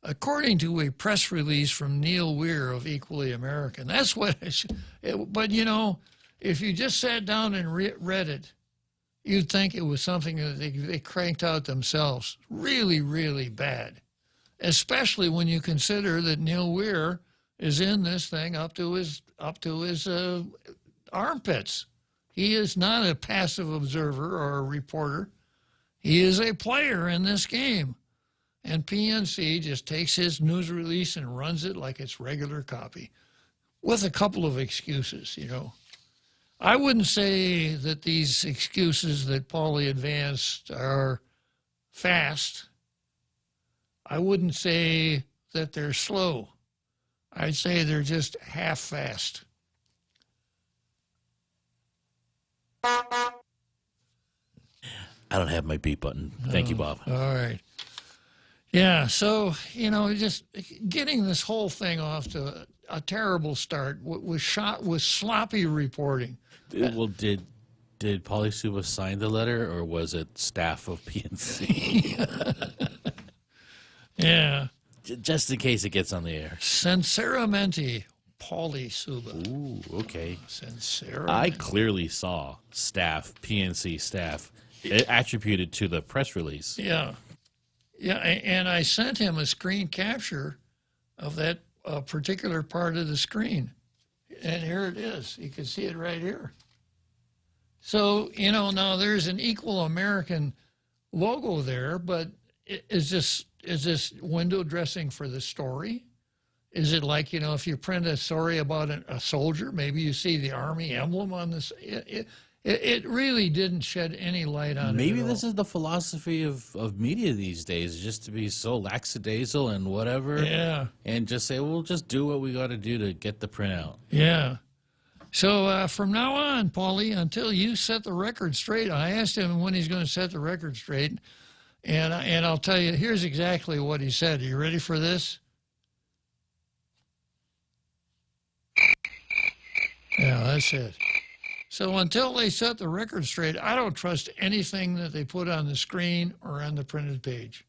according to a press release from Neil Weir of Equally American. That's what but you know, if you just sat down and read it, you'd think it was something that they cranked out themselves. Really, really bad. Especially when you consider that Neil Weir is in this thing up to his armpits. He is not a passive observer or a reporter. He is a player in this game. And PNC just takes his news release and runs it like it's regular copy with a couple of excuses, you know. I wouldn't say that these excuses that Paulie advanced are fast. I wouldn't say that they're slow. I'd say they're just half-fast. I don't have my beep button. Thank you, Bob. All right. Yeah, so, you know, just getting this whole thing off to a terrible start was shot with sloppy reporting. Well, did Paulie Suba sign the letter, or was it staff of PNC? Yeah. Just in case it gets on the air. Sinceramente, Paulie Suba. Ooh, okay. Sinceramente. I clearly saw staff, PNC staff, attributed to the press release. Yeah. Yeah, and I sent him a screen capture of that particular part of the screen. And here it is. You can see it right here. So, you know, now there's an Equal American logo there, but is this window dressing for the story? Is it like, you know, if you print a story about a soldier, maybe you see the Army emblem on this? It really didn't shed any light on it. Maybe this is the philosophy of media these days, just to be so lackadaisical and whatever. Yeah. And just say, well, we'll just do what we got to do to get the print out. Yeah. So from now on, Paulie, until you set the record straight, I asked him when he's going to set the record straight, and I'll tell you, here's exactly what he said. Are you ready for this? Yeah, that's it. So until they set the record straight, I don't trust anything that they put on the screen or on the printed page.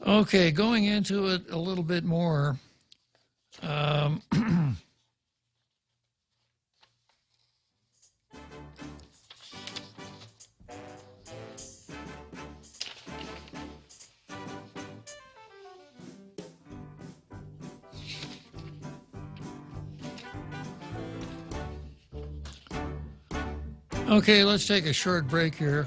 Okay, going into it a little bit more. Okay, let's take a short break here.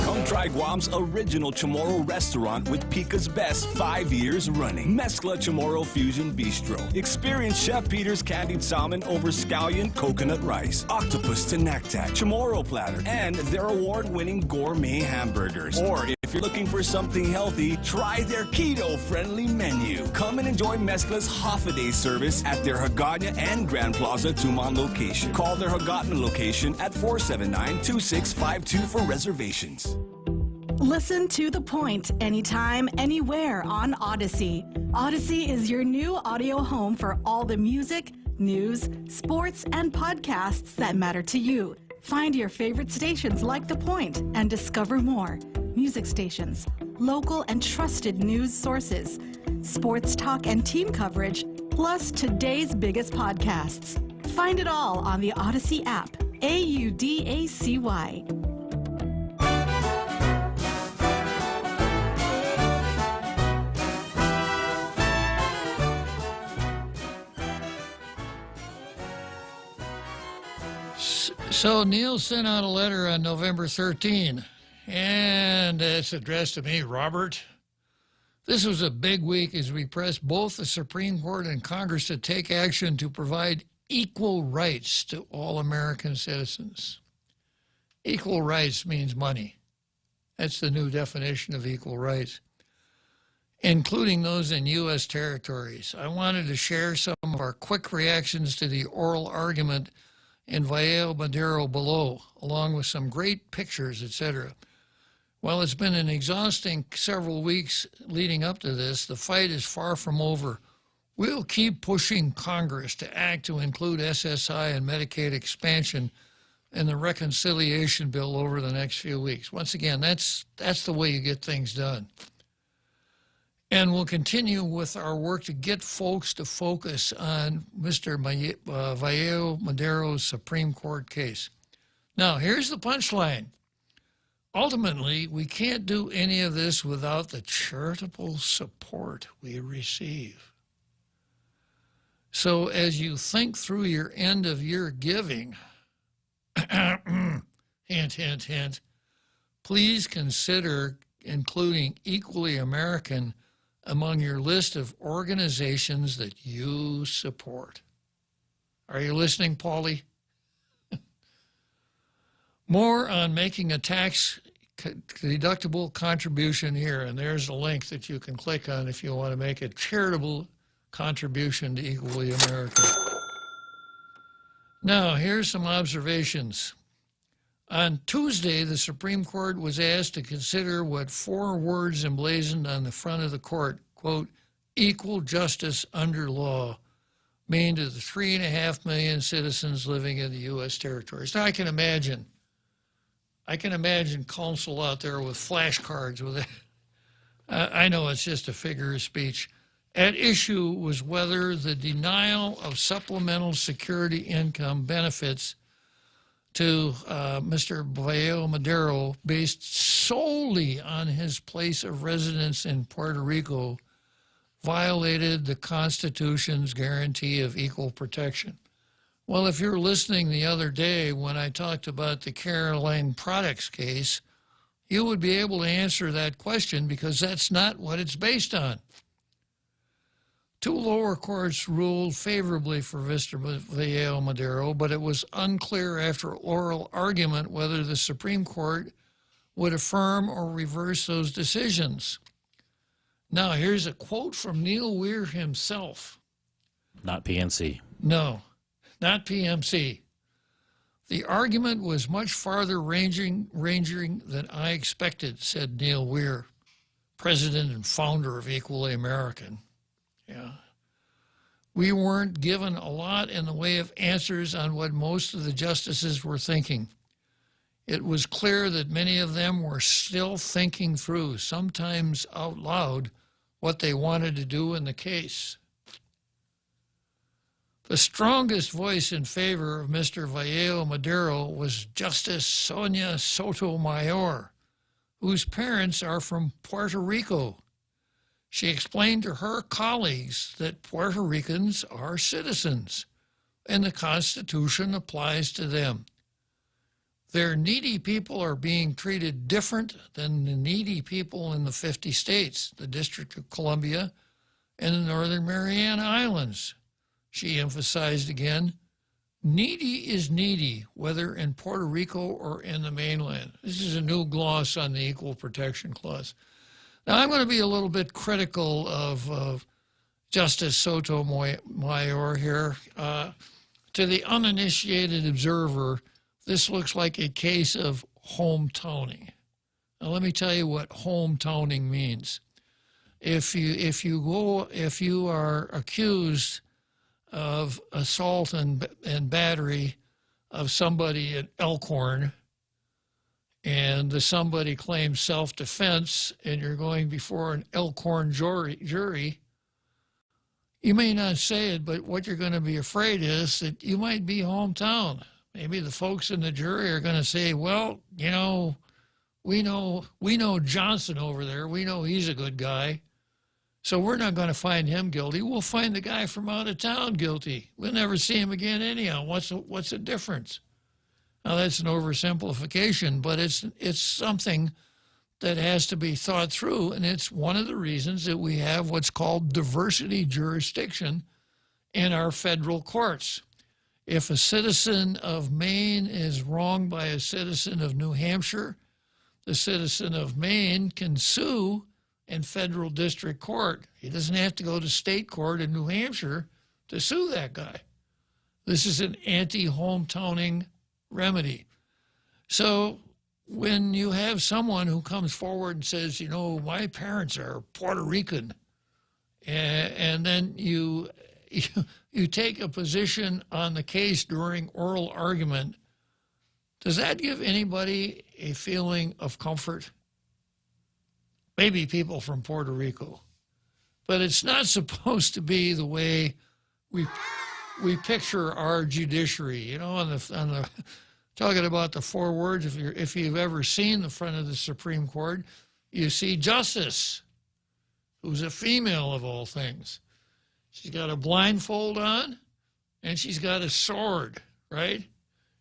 Come try Guam's original Chamorro restaurant with Pica's Best 5 years running. Mezcla Chamorro Fusion Bistro. Experience Chef Peter's candied salmon over scallion coconut rice, octopus to naktak, Chamorro platter, and their award-winning gourmet hamburgers. Or if you're looking for something healthy, try their keto-friendly menu. Come and enjoy Mezcla's half-a-day service at their Hagåtña and Grand Plaza Tumon location. Call their Hagåtña location at 479-2652 for reservations. Listen to The Point anytime, anywhere on Odyssey. Odyssey is your new audio home for all the music, news, sports, and podcasts that matter to you. Find your favorite stations like The Point and discover more. Music stations, local and trusted news sources, sports talk and team coverage, plus today's biggest podcasts. Find it all on the Odyssey app. AUDACY. So Neil sent out a letter on November 13, and it's addressed to me, Robert. This was a big week as we pressed both the Supreme Court and Congress to take action to provide equal rights to all American citizens. Equal rights means money. That's the new definition of equal rights, including those in U.S. territories. I wanted to share some of our quick reactions to the oral argument in Valle Madero below, along with some great pictures, etc. While it's been an exhausting several weeks leading up to this, the fight is far from over. We'll keep pushing Congress to act to include SSI and Medicaid expansion in the reconciliation bill over the next few weeks. Once again, that's the way you get things done. And we'll continue with our work to get folks to focus on Mr. Valle Madero's Supreme Court case. Now, here's the punchline. Ultimately, we can't do any of this without the charitable support we receive. So as you think through your end-of-year giving, hint, hint, hint, please consider including Equally American among your list of organizations that you support. Are you listening, Paulie? More on making a tax-deductible contribution here, and there's a link that you can click on if you want to make a charitable contribution to Equally American. Now, here's some observations. On Tuesday, the Supreme Court was asked to consider what 4 words emblazoned on the front of the court, quote, equal justice under law, mean to the 3.5 million citizens living in the U.S. territories. Now, I can imagine counsel out there with flashcards with it. I know it's just a figure of speech. At issue was whether the denial of supplemental security income benefits to Mr. Valle Madero based solely on his place of residence in Puerto Rico violated the Constitution's guarantee of equal protection. Well, if you're listening the other day when I talked about the Caroline Products case, you would be able to answer that question because that's not what it's based on. 2 lower courts ruled favorably for Mr. Valle Madero, but it was unclear after oral argument whether the Supreme Court would affirm or reverse those decisions. Now, here's a quote from Neil Weir himself. Not PNC. No, not PMC. The argument was much farther ranging than I expected, said Neil Weir, president and founder of Equally American. Yeah. We weren't given a lot in the way of answers on what most of the justices were thinking. It was clear that many of them were still thinking through, sometimes out loud, what they wanted to do in the case. The strongest voice in favor of Mr. Valle Madero was Justice Sonia Sotomayor, whose parents are from Puerto Rico. She explained to her colleagues that Puerto Ricans are citizens. and the Constitution applies to them. Their needy people are being treated different than the needy people in the 50 states, the District of Columbia, and the Northern Mariana Islands. She emphasized again, needy is needy, whether in Puerto Rico or in the mainland. This is a new gloss on the Equal Protection Clause. Now, I'm going to be a little bit critical of Justice Sotomayor here. To the uninitiated observer, this looks like a case of hometowning. Now, let me tell you what hometowning means. If you are accused of assault and battery of somebody at Elkhorn, and the somebody claims self-defense, and you're going before an Elkhorn jury, you may not say it, but what you're going to be afraid is that you might be hometown. Maybe the folks in the jury are going to say, well, you know, we know Johnson over there. We know he's a good guy. So we're not going to find him guilty. We'll find the guy from out of town guilty. We'll never see him again anyhow. What's the difference? Now, that's an oversimplification, but it's something that has to be thought through, and it's one of the reasons that we have what's called diversity jurisdiction in our federal courts. If a citizen of Maine is wronged by a citizen of New Hampshire, the citizen of Maine can sue in federal district court. He doesn't have to go to state court in New Hampshire to sue that guy. This is an anti-hometowning remedy. So when you have someone who comes forward and says, you know, my parents are Puerto Rican, and then you take a position on the case during oral argument, does that give anybody a feeling of comfort? Maybe people from Puerto Rico. But it's not supposed to be the way we picture our judiciary. You know, on the talking about the four words, if you've ever seen the front of the Supreme Court, you see Justice, who's a female of all things. She's got a blindfold on, and she's got a sword, right?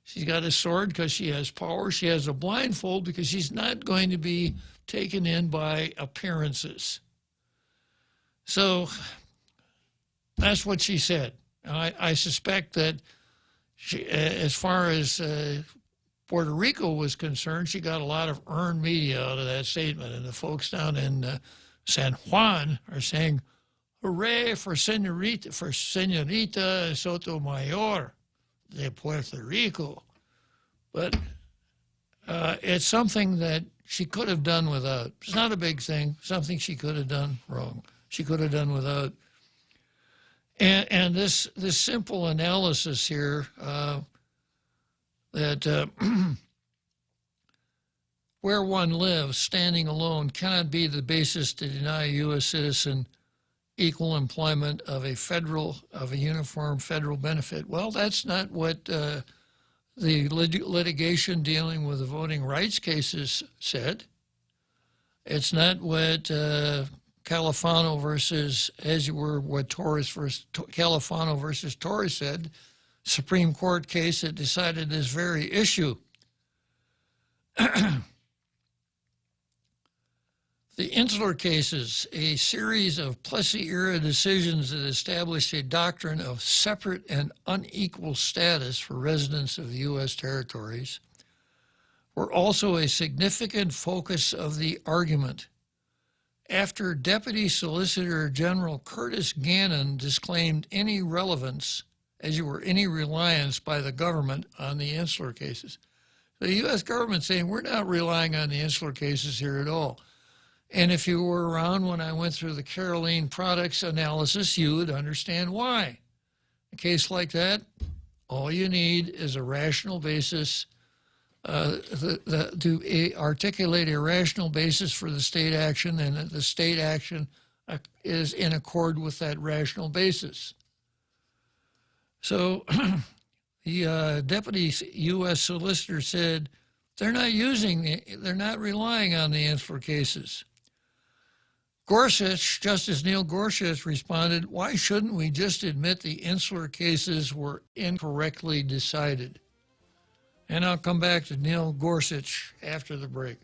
She's got a sword because she has power. She has a blindfold because she's not going to be taken in by appearances. So that's what she said. I suspect that she, as far as Puerto Rico was concerned, she got a lot of earned media out of that statement. And the folks down in San Juan are saying, hooray for Señorita Sotomayor de Puerto Rico. But it's something that she could have done without. It's not a big thing, something she could have done wrong. She could have done without. And this simple analysis here that where one lives, standing alone, cannot be the basis to deny a U.S. citizen equal employment of a uniform federal benefit. Well, that's not what the litigation dealing with the voting rights cases said. It's not what Califano versus, as you were, what Califano versus Torres said, Supreme Court case that decided this very issue. The Insular cases, a series of Plessy-era decisions that established a doctrine of separate and unequal status for residents of the U.S. territories, were also a significant focus of the argument. After Deputy Solicitor General Curtis Gannon disclaimed any relevance, as you were any reliance by the government on the Insular cases. The U.S. government saying, we're not relying on the Insular cases here at all. And if you were around when I went through the Caroline Products analysis, you would understand why. A case like that, all you need is a rational basis to articulate a rational basis for the state action, and the state action is in accord with that rational basis. So the deputy U.S. solicitor said they're not relying on the Insular cases. Justice Neil Gorsuch responded, "Why shouldn't we just admit the insular cases were incorrectly decided?" And I'll come back to Neil Gorsuch after the break.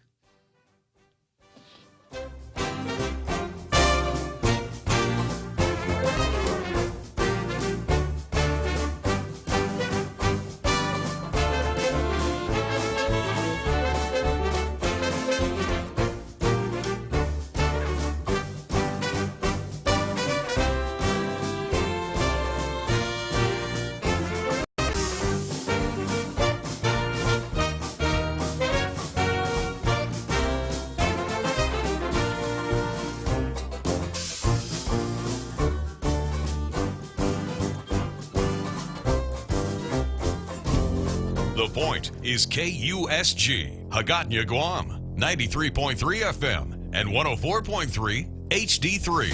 The Point is KUSG, Hagåtña, Guam, 93.3 FM and 104.3 HD3.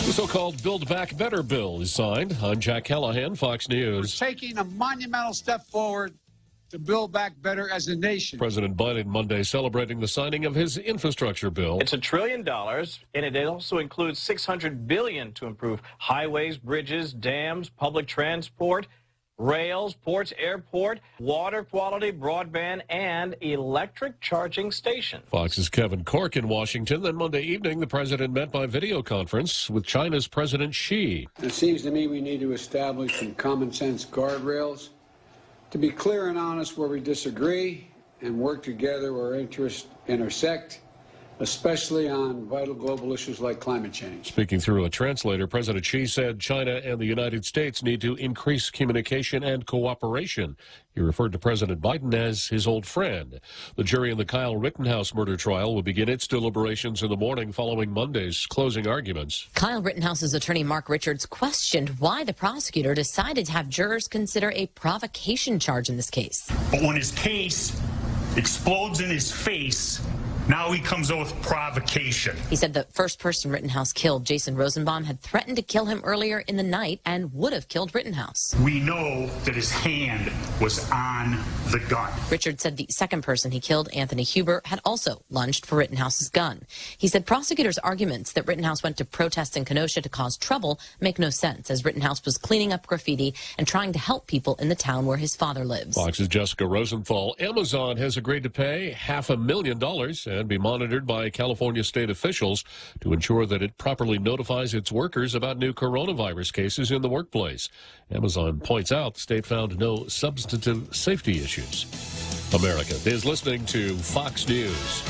The so-called Build Back Better bill is signed. I'm Jack Callahan, Fox News. We're taking a monumental step forward to build back better as a nation. President Biden Monday celebrating the signing of his infrastructure bill. It's $1 trillion, and it also includes $600 billion to improve highways, bridges, dams, public transport, rails, ports, airport, water quality, broadband, and electric charging station. Fox's Kevin Corke in Washington. Then Monday evening, the president met by video conference with China's President Xi. It seems to me we need to establish some common sense guardrails to be clear and honest where we disagree and work together where interests intersect, especially on vital global issues like climate change. Speaking through a translator, President Xi said China and the United States need to increase communication and cooperation. He referred to President Biden as his old friend. The jury in the Kyle Rittenhouse murder trial will begin its deliberations in the morning following Monday's closing arguments. Kyle Rittenhouse's attorney Mark Richards questioned why the prosecutor decided to have jurors consider a provocation charge in this case. But when his case explodes in his face, now he comes out with provocation. He said the first person Rittenhouse killed, Jason Rosenbaum, had threatened to kill him earlier in the night and would have killed Rittenhouse. We know that his hand was on the gun. Richard said the second person he killed, Anthony Huber, had also lunged for Rittenhouse's gun. He said prosecutors' arguments that Rittenhouse went to protest in Kenosha to cause trouble make no sense, as Rittenhouse was cleaning up graffiti and trying to help people in the town where his father lives. Fox's Jessica Rosenthal. Amazon has agreed to pay $500,000 and be monitored by California state officials to ensure that it properly notifies its workers about new coronavirus cases in the workplace. Amazon points out the state found no substantive safety issues. America is listening to Fox News.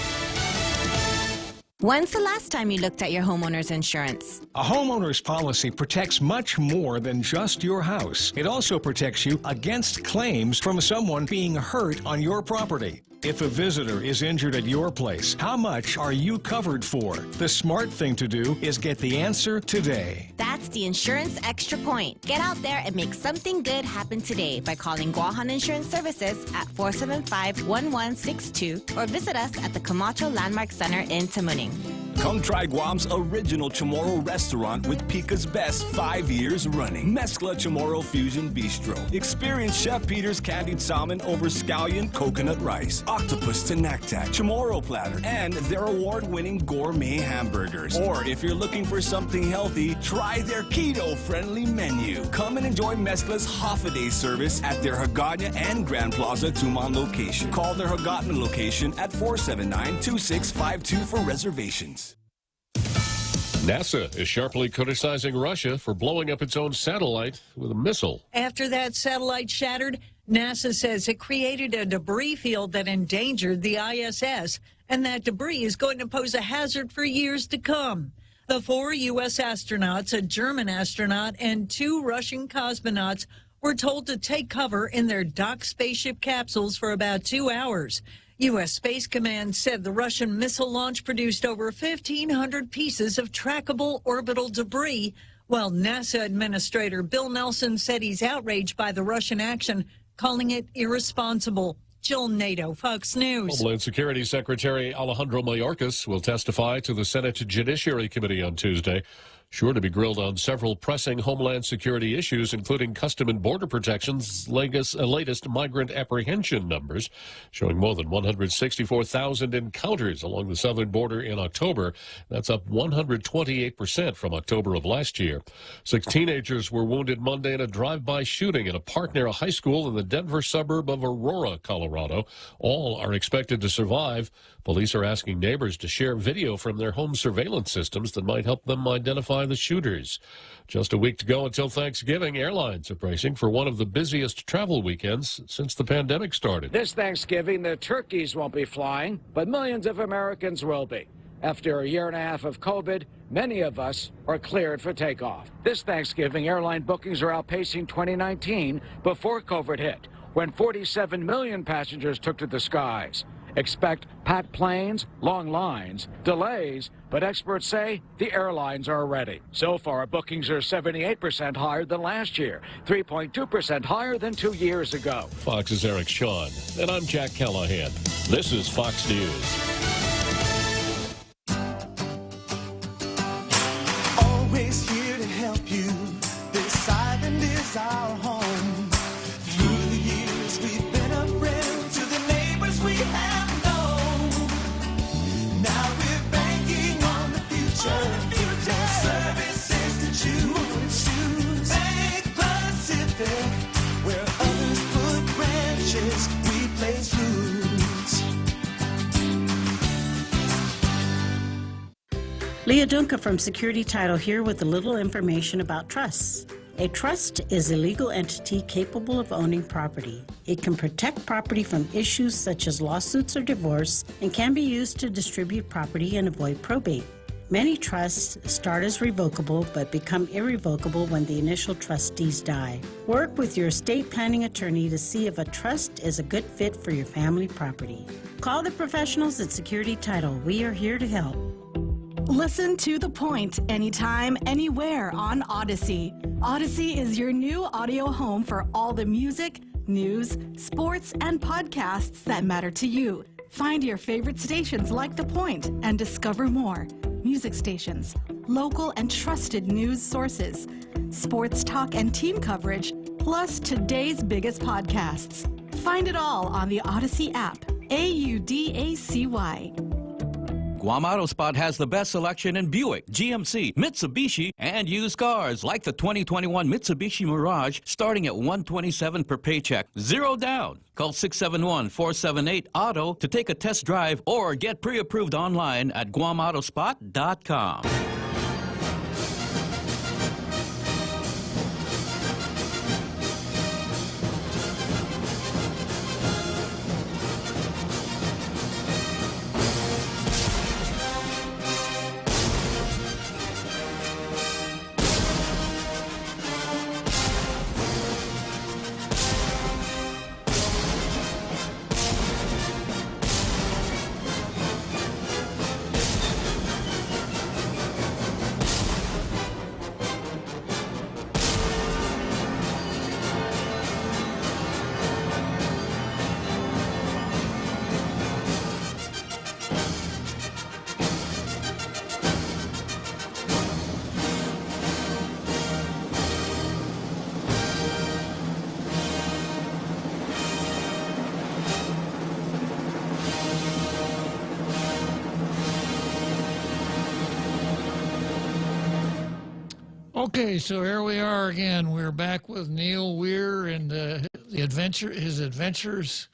When's the last time you looked at your homeowner's insurance? A homeowner's policy protects much more than just your house. It also protects you against claims from someone being hurt on your property. If a visitor is injured at your place, how much are you covered for? The smart thing to do is get the answer today. That's the Insurance Extra Point. Get out there and make something good happen today by calling Guahan Insurance Services at 475-1162 or visit us at the Camacho Landmark Center in Tamuning. Come try Guam's original Chamorro restaurant with Pica's Best 5 years running. Mezcla Chamorro Fusion Bistro. Experience Chef Peter's candied salmon over scallion coconut rice, octopus to naktak, Chamorro platter, and their award-winning gourmet hamburgers. Or if you're looking for something healthy, try their keto-friendly menu. Come and enjoy Mezcla's half-a-day service at their Hagåtña and Grand Plaza Tuman location. Call their Hagåtña location at 479-2652 for reservations. NASA is sharply criticizing Russia for blowing up its own satellite with a missile. After that satellite shattered, NASA says it created a debris field that endangered the ISS, and that debris is going to pose a hazard for years to come. The 4 U.S. astronauts, a German astronaut, and 2 Russian cosmonauts were told to take cover in their docked spaceship capsules for about 2 hours. U.S. Space Command said the Russian missile launch produced over 1,500 pieces of trackable orbital debris, while NASA Administrator Bill Nelson said he's outraged by the Russian action, calling it irresponsible. Jill Nato, Fox News. Homeland Security Secretary Alejandro Mayorkas will testify to the Senate Judiciary Committee on Tuesday. Sure to be grilled on several pressing Homeland Security issues, including Custom and Border Protection's latest migrant apprehension numbers, showing more than 164,000 encounters along the southern border in October. That's up 128% from October of last year. 6 teenagers were wounded Monday in a drive-by shooting at a park near a high school in the Denver suburb of Aurora, Colorado. All are expected to survive. Police are asking neighbors to share video from their home surveillance systems that might help them identify the shooters. Just a week to go until Thanksgiving. Airlines are bracing for one of the busiest travel weekends since the pandemic started. This Thanksgiving, the turkeys won't be flying, but millions of Americans will be. After a year and a half of COVID, many of us are cleared for takeoff. This Thanksgiving, airline bookings are outpacing 2019 before COVID hit, when 47 million passengers took to the skies. Expect packed planes, long lines, delays, but experts say the airlines are ready. So far, bookings are 78% higher than last year, 3.2% higher than 2 years ago. Fox's Eric Shawn, and I'm Jack Callahan. This is Fox News. Always here to help you. This island is our home. Through the years, we've been a friend to the neighbors we have known. Now we're banking on the future. There's services to choose. Bank Pacific, where others put branches, we place roots. Leah Dunca from Security Title here with a little information about trusts. A trust is a legal entity capable of owning property. It can protect property from issues such as lawsuits or divorce and can be used to distribute property and avoid probate. Many trusts start as revocable but become irrevocable when the initial trustees die. Work with your estate planning attorney to see if a trust is a good fit for your family property. Call the professionals at Security Title. We are here to help. Listen to The Point anytime, anywhere on Odyssey. Odyssey is your new audio home for all the music, news, sports, and podcasts that matter to you. Find your favorite stations like The Point and discover more. Music stations, local and trusted news sources, sports talk and team coverage, plus today's biggest podcasts. Find it all on the Odyssey app. AUDACY. Guam Auto Spot has the best selection in Buick, GMC, Mitsubishi, and used cars like the 2021 Mitsubishi Mirage starting at $127 per paycheck. 0 down. Call 671-478-AUTO to take a test drive or get pre-approved online at guamautospot.com. Okay, so here we are again. We're back with Neil Weir and his adventures.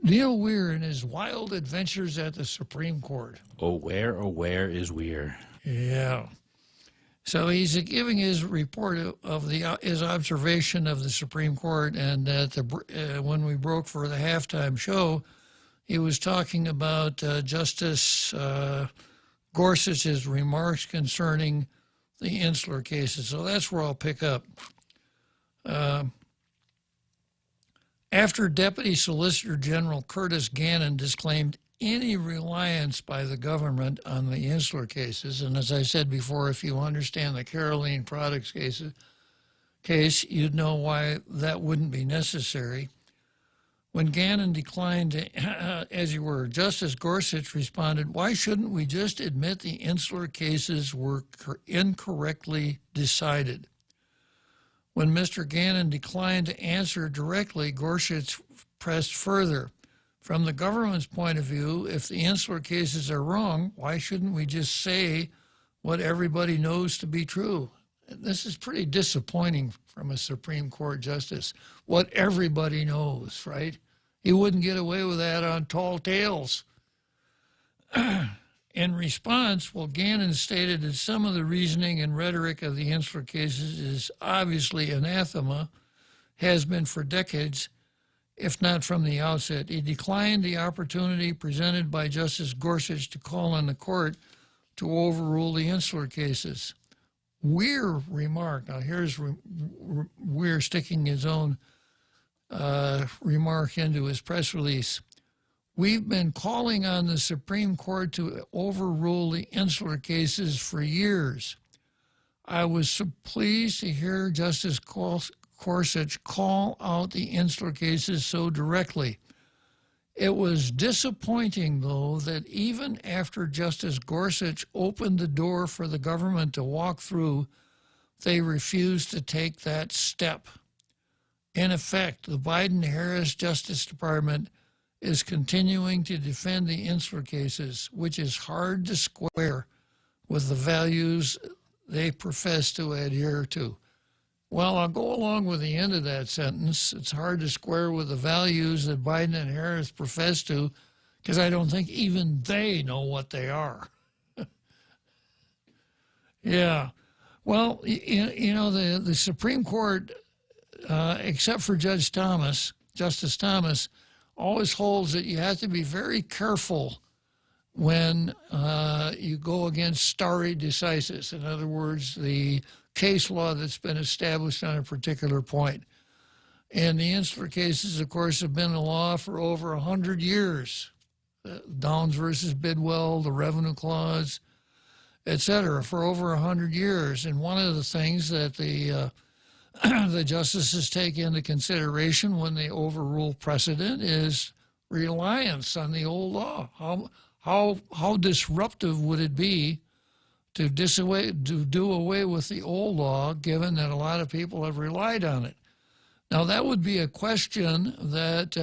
Neil Weir and his wild adventures at the Supreme Court. Oh, where is Weir? Yeah. So he's giving his report of his observation of the Supreme Court, and when we broke for the halftime show, he was talking about Justice Gorsuch's remarks concerning the Insular cases. So that's where I'll pick up. After Deputy Solicitor General Curtis Gannon disclaimed any reliance by the government on the Insular cases, and as I said before, if you understand the Caroline Products case, you'd know why that wouldn't be necessary. When Gannon declined, as you were, Justice Gorsuch responded, "Why shouldn't we just admit the insular cases were incorrectly decided?" When Mr. Gannon declined to answer directly, Gorsuch pressed further. "From the government's point of view, if the insular cases are wrong, why shouldn't we just say what everybody knows to be true?" This is pretty disappointing from a Supreme Court justice. What everybody knows, right? You wouldn't get away with that on Tall Tales. In response, Gannon stated that some of the reasoning and rhetoric of the insular cases is obviously anathema, has been for decades, if not from the outset. He declined the opportunity presented by Justice Gorsuch to call on the court to overrule the insular cases. Weir remarked, now here's Weir sticking his own remark into his press release. "We've been calling on the Supreme Court to overrule the insular cases for years. I was so pleased to hear Justice Gorsuch call out the insular cases so directly. It was disappointing, though, that even after Justice Gorsuch opened the door for the government to walk through, they refused to take that step. In effect, the Biden-Harris Justice Department is continuing to defend the insular cases, which is hard to square with the values they profess to adhere to." Well, I'll go along with the end of that sentence. It's hard to square with the values that Biden and Harris profess to, because I don't think even they know what they are. Yeah. Well, you know, the Supreme Court, except for Justice Thomas, always holds that you have to be very careful when you go against stare decisis. In other words, the case law that's been established on a particular point. And the insular cases, of course, have been the law for over 100 years. Downs versus Bidwell, the Revenue Clause, et cetera, for over 100 years. And one of the things that the justices take into consideration when they overrule precedent is reliance on the old law. How disruptive would it be to do away with the old law, given that a lot of people have relied on it? Now, that would be a question that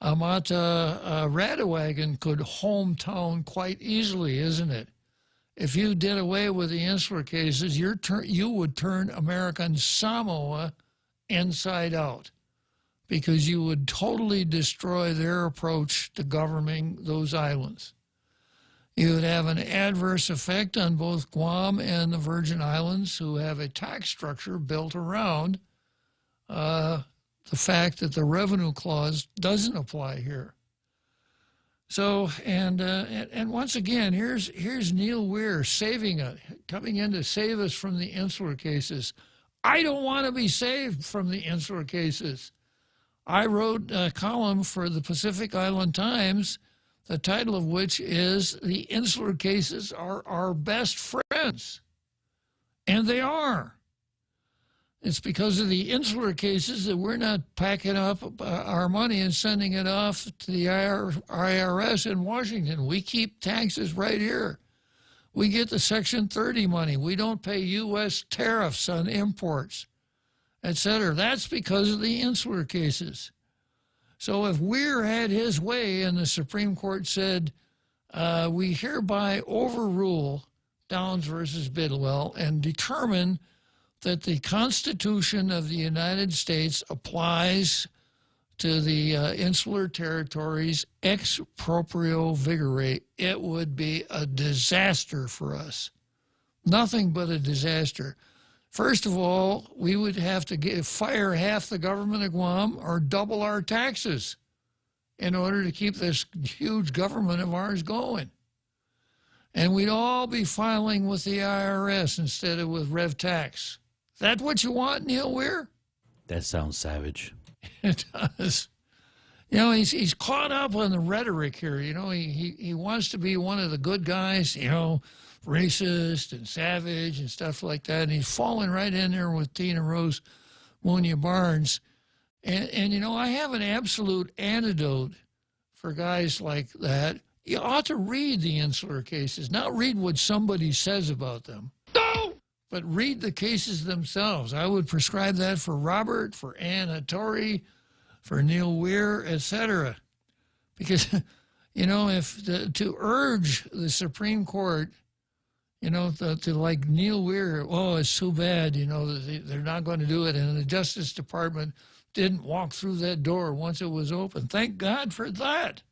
Amata Radewagen could hometown quite easily, isn't it? If you did away with the insular cases, you would turn American Samoa inside out, because you would totally destroy their approach to governing those islands. You would have an adverse effect on both Guam and the Virgin Islands, who have a tax structure built around the fact that the Revenue Clause doesn't apply here. So, and once again, here's Neil Weir coming in to save us from the insular cases. I don't want to be saved from the insular cases. I wrote a column for the Pacific Island Times, the title of which is "The Insular Cases Are Our Best Friends." And they are. It's because of the insular cases that we're not packing up our money and sending it off to the IRS in Washington. We keep taxes right here. We get the Section 30 money. We don't pay U.S. tariffs on imports, et cetera. That's because of the insular cases. So if Weir had his way and the Supreme Court said, we hereby overrule Downs versus Bidwell and determine that the Constitution of the United States applies to the insular territories ex proprio vigere, it would be a disaster for us. Nothing but a disaster. First of all, we would have to fire half the government of Guam or double our taxes in order to keep this huge government of ours going. And we'd all be filing with the IRS instead of with Rev Tax. Is that what you want, Neil Weir? That sounds savage. It does. You know, he's caught up on the rhetoric here. You know, he wants to be one of the good guys, you know, racist and savage and stuff like that. And he's falling right in there with Tina Rose Munya Barnes. And you know, I have an absolute antidote for guys like that. You ought to read the insular cases, not read what somebody says about them, but read the cases themselves. I would prescribe that for Robert, for Ann Hattori, for Neil Weir, etc. Because, you know, to urge the Supreme Court, you know, to like Neil Weir, oh, it's so bad, you know, they're not going to do it. And the Justice Department didn't walk through that door once it was open. Thank God for that.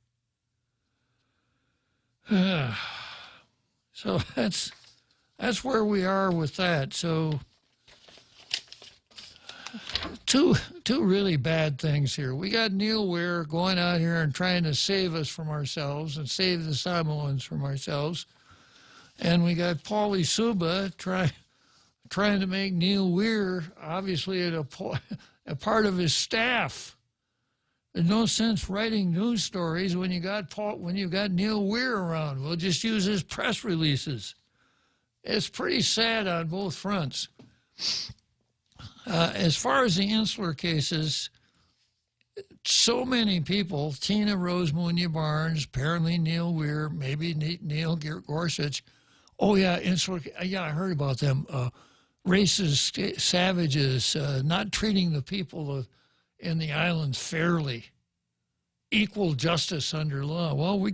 So that's where we are with that. So two really bad things here. We got Neil Weir going out here and trying to save us from ourselves and save the Samoans from ourselves. And we got Paulie Suba trying to make Neil Weir obviously a part of his staff. There's no sense writing news stories when you got Neil Weir around. We'll just use his press releases. It's pretty sad on both fronts. As far as the insular cases, so many people, Tina Rose Munya Barnes, apparently Neil Weir, maybe Neil Gorsuch. Oh, yeah, insular. Yeah, I heard about them. Racist savages, not treating the people in the islands fairly. Equal justice under law. Well,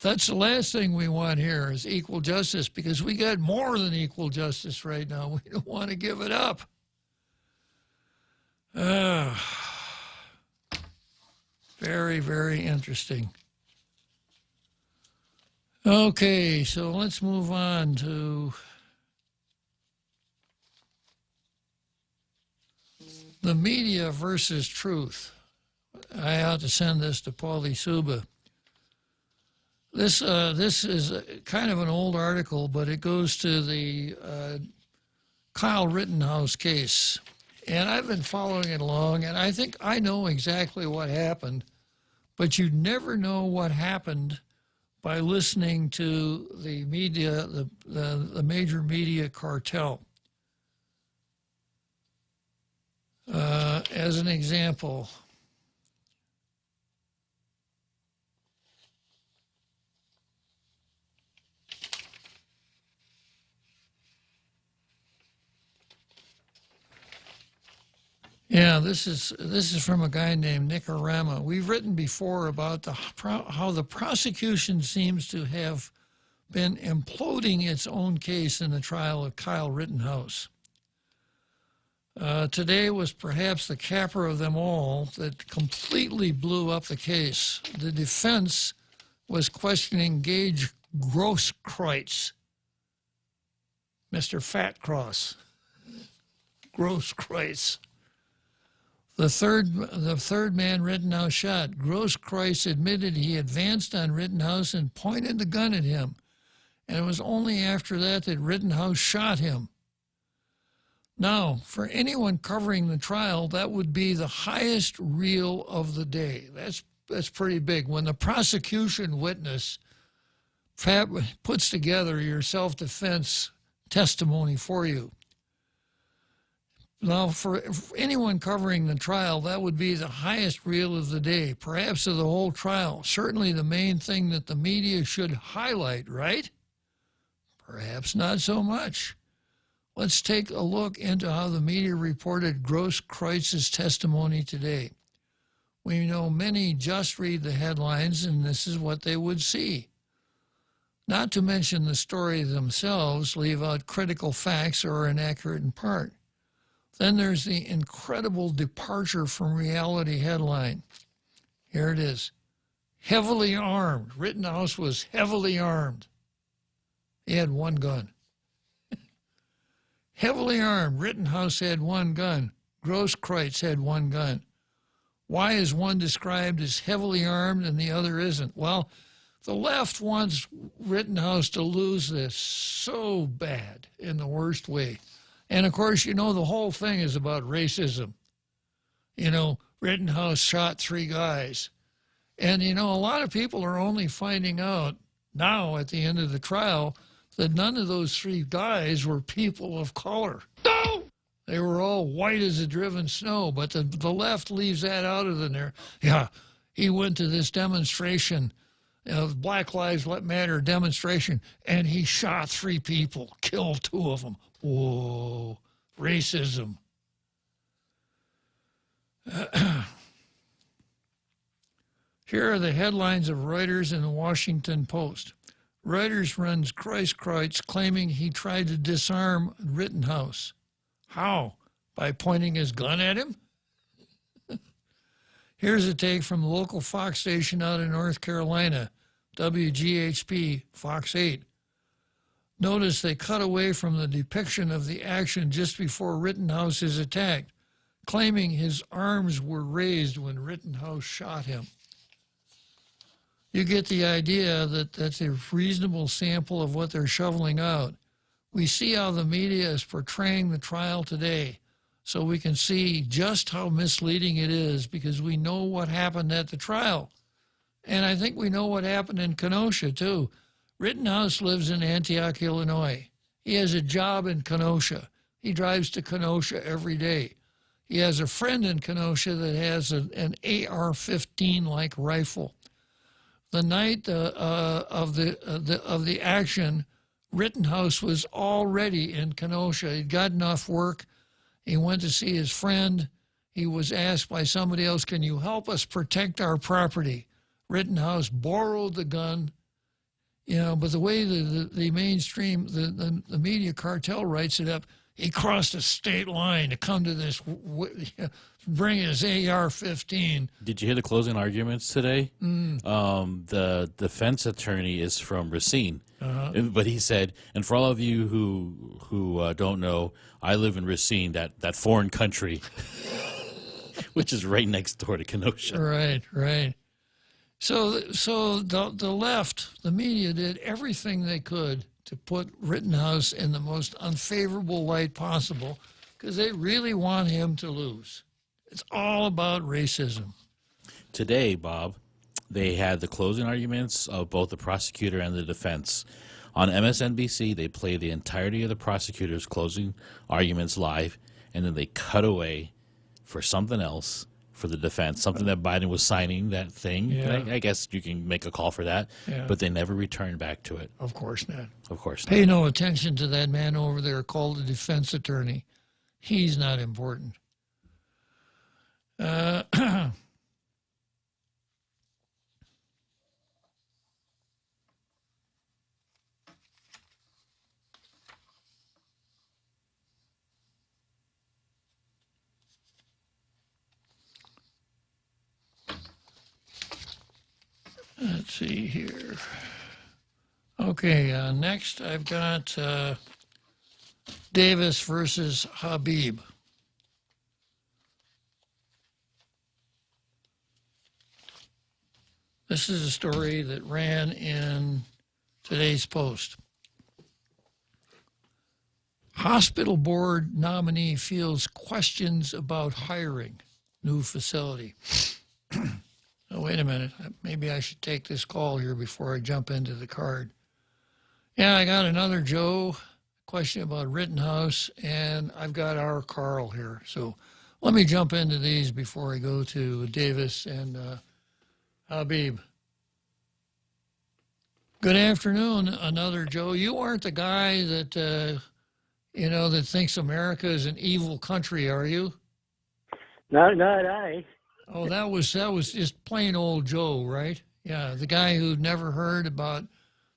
that's the last thing we want here is equal justice, because we got more than equal justice right now. We don't want to give it up. Very, very interesting. Okay, so let's move on to the media versus truth. I ought to send this to Paulie Suba. This is kind of an old article, but it goes to the Kyle Rittenhouse case. And I've been following it along, and I think I know exactly what happened, but you never know what happened by listening to the media, the major media cartel. As an example, yeah, this is from a guy named Nick Arama. We've written before about how the prosecution seems to have been imploding its own case in the trial of Kyle Rittenhouse. Today was perhaps the capper of them all that completely blew up the case. The defense was questioning Gage Grosskreutz, Mr. Fat Cross, Grosskreutz. The third man Rittenhouse shot. Grosskreutz admitted he advanced on Rittenhouse and pointed the gun at him. And it was only after that Rittenhouse shot him. Now, for anyone covering the trial, that would be the highest reel of the day. That's pretty big. When the prosecution witness puts together your self-defense testimony for you. Now, for anyone covering the trial, that would be the highest reel of the day, perhaps of the whole trial. Certainly the main thing that the media should highlight, right? Perhaps not so much. Let's take a look into how the media reported Grosskreutz's testimony today. We know many just read the headlines, and this is what they would see. Not to mention the story themselves, leave out critical facts or are inaccurate in part. Then there's the incredible departure from reality headline. Here it is. Heavily armed. Rittenhouse was heavily armed. He had one gun. Heavily armed. Rittenhouse had one gun. Grosskreutz had one gun. Why is one described as heavily armed and the other isn't? Well, the left wants Rittenhouse to lose this so bad in the worst way. And, of course, you know, the whole thing is about racism. You know, Rittenhouse shot 3 guys. And, you know, a lot of people are only finding out now at the end of the trial that none of those 3 guys were people of color. No! They were all white as the driven snow, but the left leaves that out of there. Yeah, he went to this demonstration, Black Lives Matter demonstration, and he shot 3 people, killed 2 of them. Whoa, racism. Here are the headlines of Reuters and the Washington Post. Reuters runs Kreuz claiming he tried to disarm Rittenhouse. How? By pointing his gun at him? Here's a take from the local Fox station out in North Carolina, WGHP, Fox 8. Notice they cut away from the depiction of the action just before Rittenhouse is attacked, claiming his arms were raised when Rittenhouse shot him. You get the idea that that's a reasonable sample of what they're shoveling out. We see how the media is portraying the trial today, so we can see just how misleading it is because we know what happened at the trial. And I think we know what happened in Kenosha, too. Rittenhouse lives in Antioch, Illinois. He has a job in Kenosha. He drives to Kenosha every day. He has a friend in Kenosha that has an AR-15-like rifle. The night of the action, Rittenhouse was already in Kenosha. He'd gotten off work. He went to see his friend. He was asked by somebody else, "Can you help us protect our property?" Rittenhouse borrowed the gun, but the way the mainstream, the media cartel writes it up, he crossed a state line to come to this, bring his AR-15. Did you hear the closing arguments today? The defense attorney is from Racine, but he said, and for all of you who don't know, I live in Racine, that foreign country, which is right next door to Kenosha. Right. So the left, the media, did everything they could to put Rittenhouse in the most unfavorable light possible because they really want him to lose. It's all about racism. Today, Bob, they had the closing arguments of both the prosecutor and the defense. On MSNBC, they play the entirety of the prosecutor's closing arguments live, and then they cut away for something else for the defense, something that Biden was signing, that thing. Yeah. I guess you can make a call for that, but they never returned back to it. Of course not. Of course not. Pay no attention to that man over there called the defense attorney. He's not important. Let's see here. Okay, next I've got Davis versus Habib. This is a story that ran in today's Post. Hospital board nominee feels questions about hiring new facility. Oh, wait a minute. Maybe I should take this call here before I jump into the card. Yeah, I got another Joe question about Rittenhouse, and I've got our Carl here. So let me jump into these before I go to Davis and Habib. Good afternoon, another Joe. You aren't the guy that, that thinks America is an evil country, are you? Not I. Oh, that was just plain old Joe, right? Yeah, the guy who'd never heard about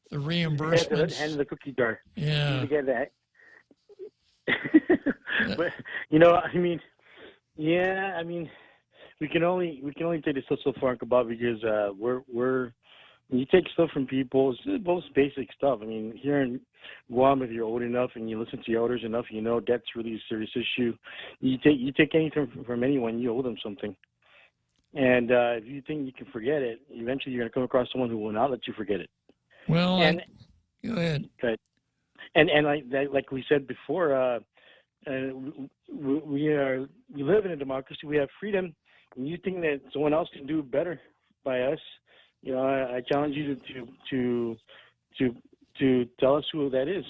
the reimbursements. Hand in the cookie jar. Yeah. You get that. But we can only take this so far, Bob, because we're when you take stuff from people, it's both basic stuff. I mean, here in Guam, if you're old enough and you listen to your elders enough, debt's really a serious issue. You take anything from anyone, you owe them something. And if you think you can forget it, eventually you're going to come across someone who will not let you forget it. Well, go ahead. Right. And like we said before, we live in a democracy. We have freedom. And you think that someone else can do better by us? I challenge you to tell us who that is.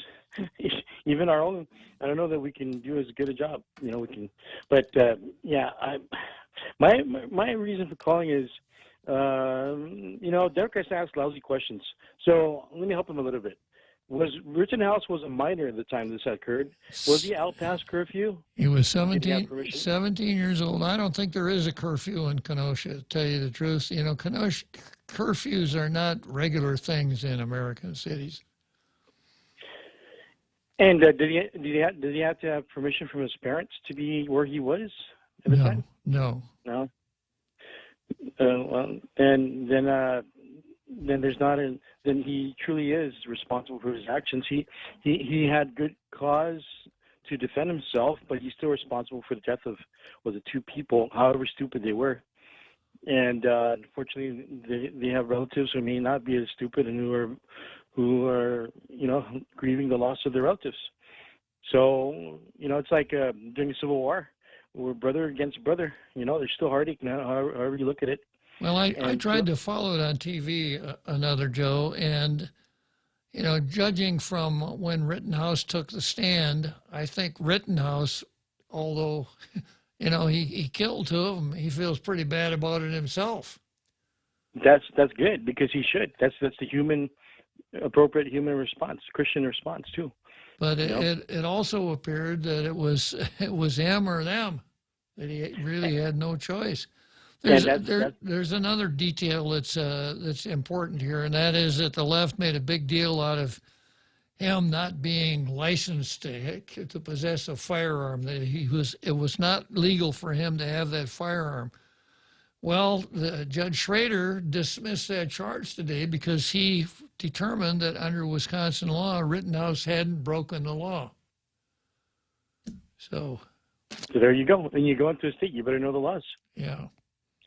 Even our own, I don't know that we can do as good a job. We can, but my reason for calling is, Democrats ask lousy questions. So let me help them a little bit. Rittenhouse was a minor at the time this occurred. Was he out past curfew? He was 17 years old. I don't think there is a curfew in Kenosha, to tell you the truth. Kenosha curfews are not regular things in American cities. And did he have to have permission from his parents to be where he was at the time? No. Well, and then there's not then he truly is responsible for his actions. He had good cause to defend himself, but he's still responsible for the death of two people, however stupid they were. And unfortunately, they have relatives who may not be as stupid and who are grieving the loss of their relatives. So it's like during the Civil War, we're brother against brother. There's still heartache now, however you look at it. Well, I tried to follow it on TV, another Joe, and, judging from when Rittenhouse took the stand, I think Rittenhouse, although, he killed two of them, he feels pretty bad about it himself. That's good, because he should. That's the appropriate human response, Christian response, too. But it also appeared that it was him or them, that he really had no choice. There's another detail that's important here, and that is that the left made a big deal out of him not being licensed to possess a firearm. That it was not legal for him to have that firearm. Well, Judge Schrader dismissed that charge today because he determined that under Wisconsin law, Rittenhouse hadn't broken the law. So there you go. When you go into a state, you better know the laws. Yeah.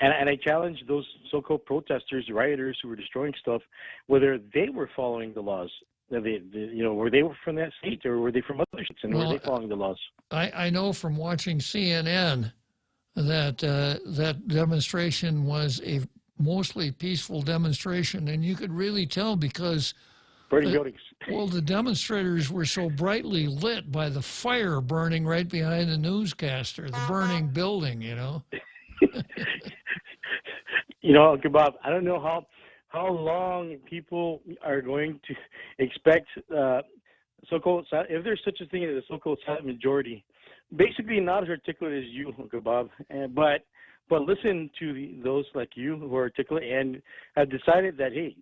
And I challenge those so-called protesters, rioters who were destroying stuff, whether they were following the laws. Were they from that state or were they from other states, and were they following the laws? I know from watching CNN that that demonstration was a mostly peaceful demonstration, and you could really tell because the demonstrators were so brightly lit by the fire burning right behind the newscaster, the burning building, Bob, I don't know how long people are going to expect so-called, if there's such a thing as a so-called silent majority, basically not as articulate as you, Uncle Bob, but listen to those like you who are articulate and have decided that, hey,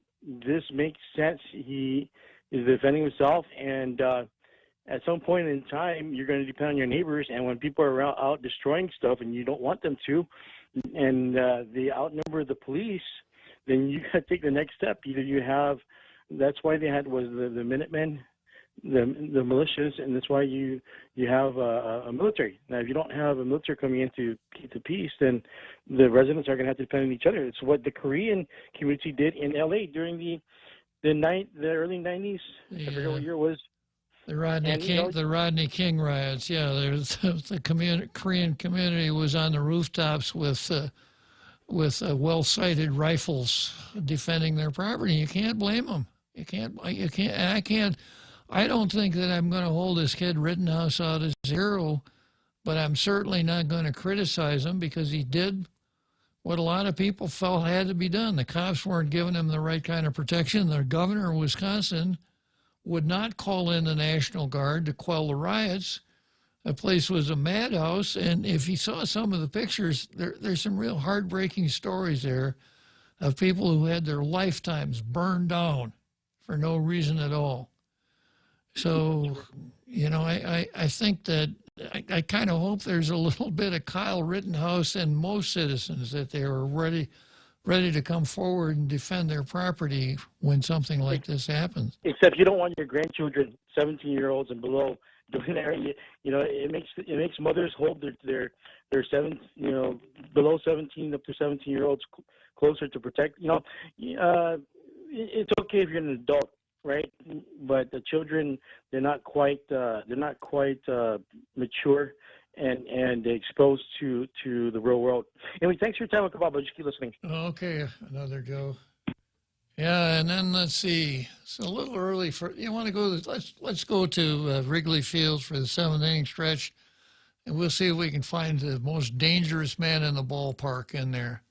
this makes sense. He is defending himself, and at some point in time, you're going to depend on your neighbors, and when people are out destroying stuff and you don't want them to, and they outnumber the police, then you got to take the next step. Either you have, that's why they had the Minutemen, the militias, and that's why you have a military. Now, if you don't have a military coming in to keep the peace, then the residents are going to have to depend on each other. It's what the Korean community did in L.A. during the early 90s. I forget what year it was. The Rodney King riots. Yeah, there's the Korean community was on the rooftops with well-sighted rifles defending their property. You can't blame them. You can't. And I don't think that I'm going to hold this kid Rittenhouse out as a hero, but I'm certainly not going to criticize him because he did what a lot of people felt had to be done. The cops weren't giving him the right kind of protection. The governor of Wisconsin would not call in the National Guard to quell the riots. The place was a madhouse, and if you saw some of the pictures, there's some real heartbreaking stories there of people who had their lifetimes burned down for no reason at all. So, I think that I kind of hope there's a little bit of Kyle Rittenhouse in most citizens, that they are ready to come forward and defend their property when something like this happens. Except you don't want your grandchildren, 17-year-olds and below, doing that. It makes mothers hold their below 17 up to 17-year-olds closer to protect. It's okay if you're an adult, right? But the children, they're not quite mature and exposed to the real world. Anyway, thanks for your time, Bob. I'll just keep listening. Okay, another Joe. Yeah, and then let's see. It's a little early for you. Want to go? Let's go to Wrigley Field for the 7th inning stretch, and we'll see if we can find the most dangerous man in the ballpark in there.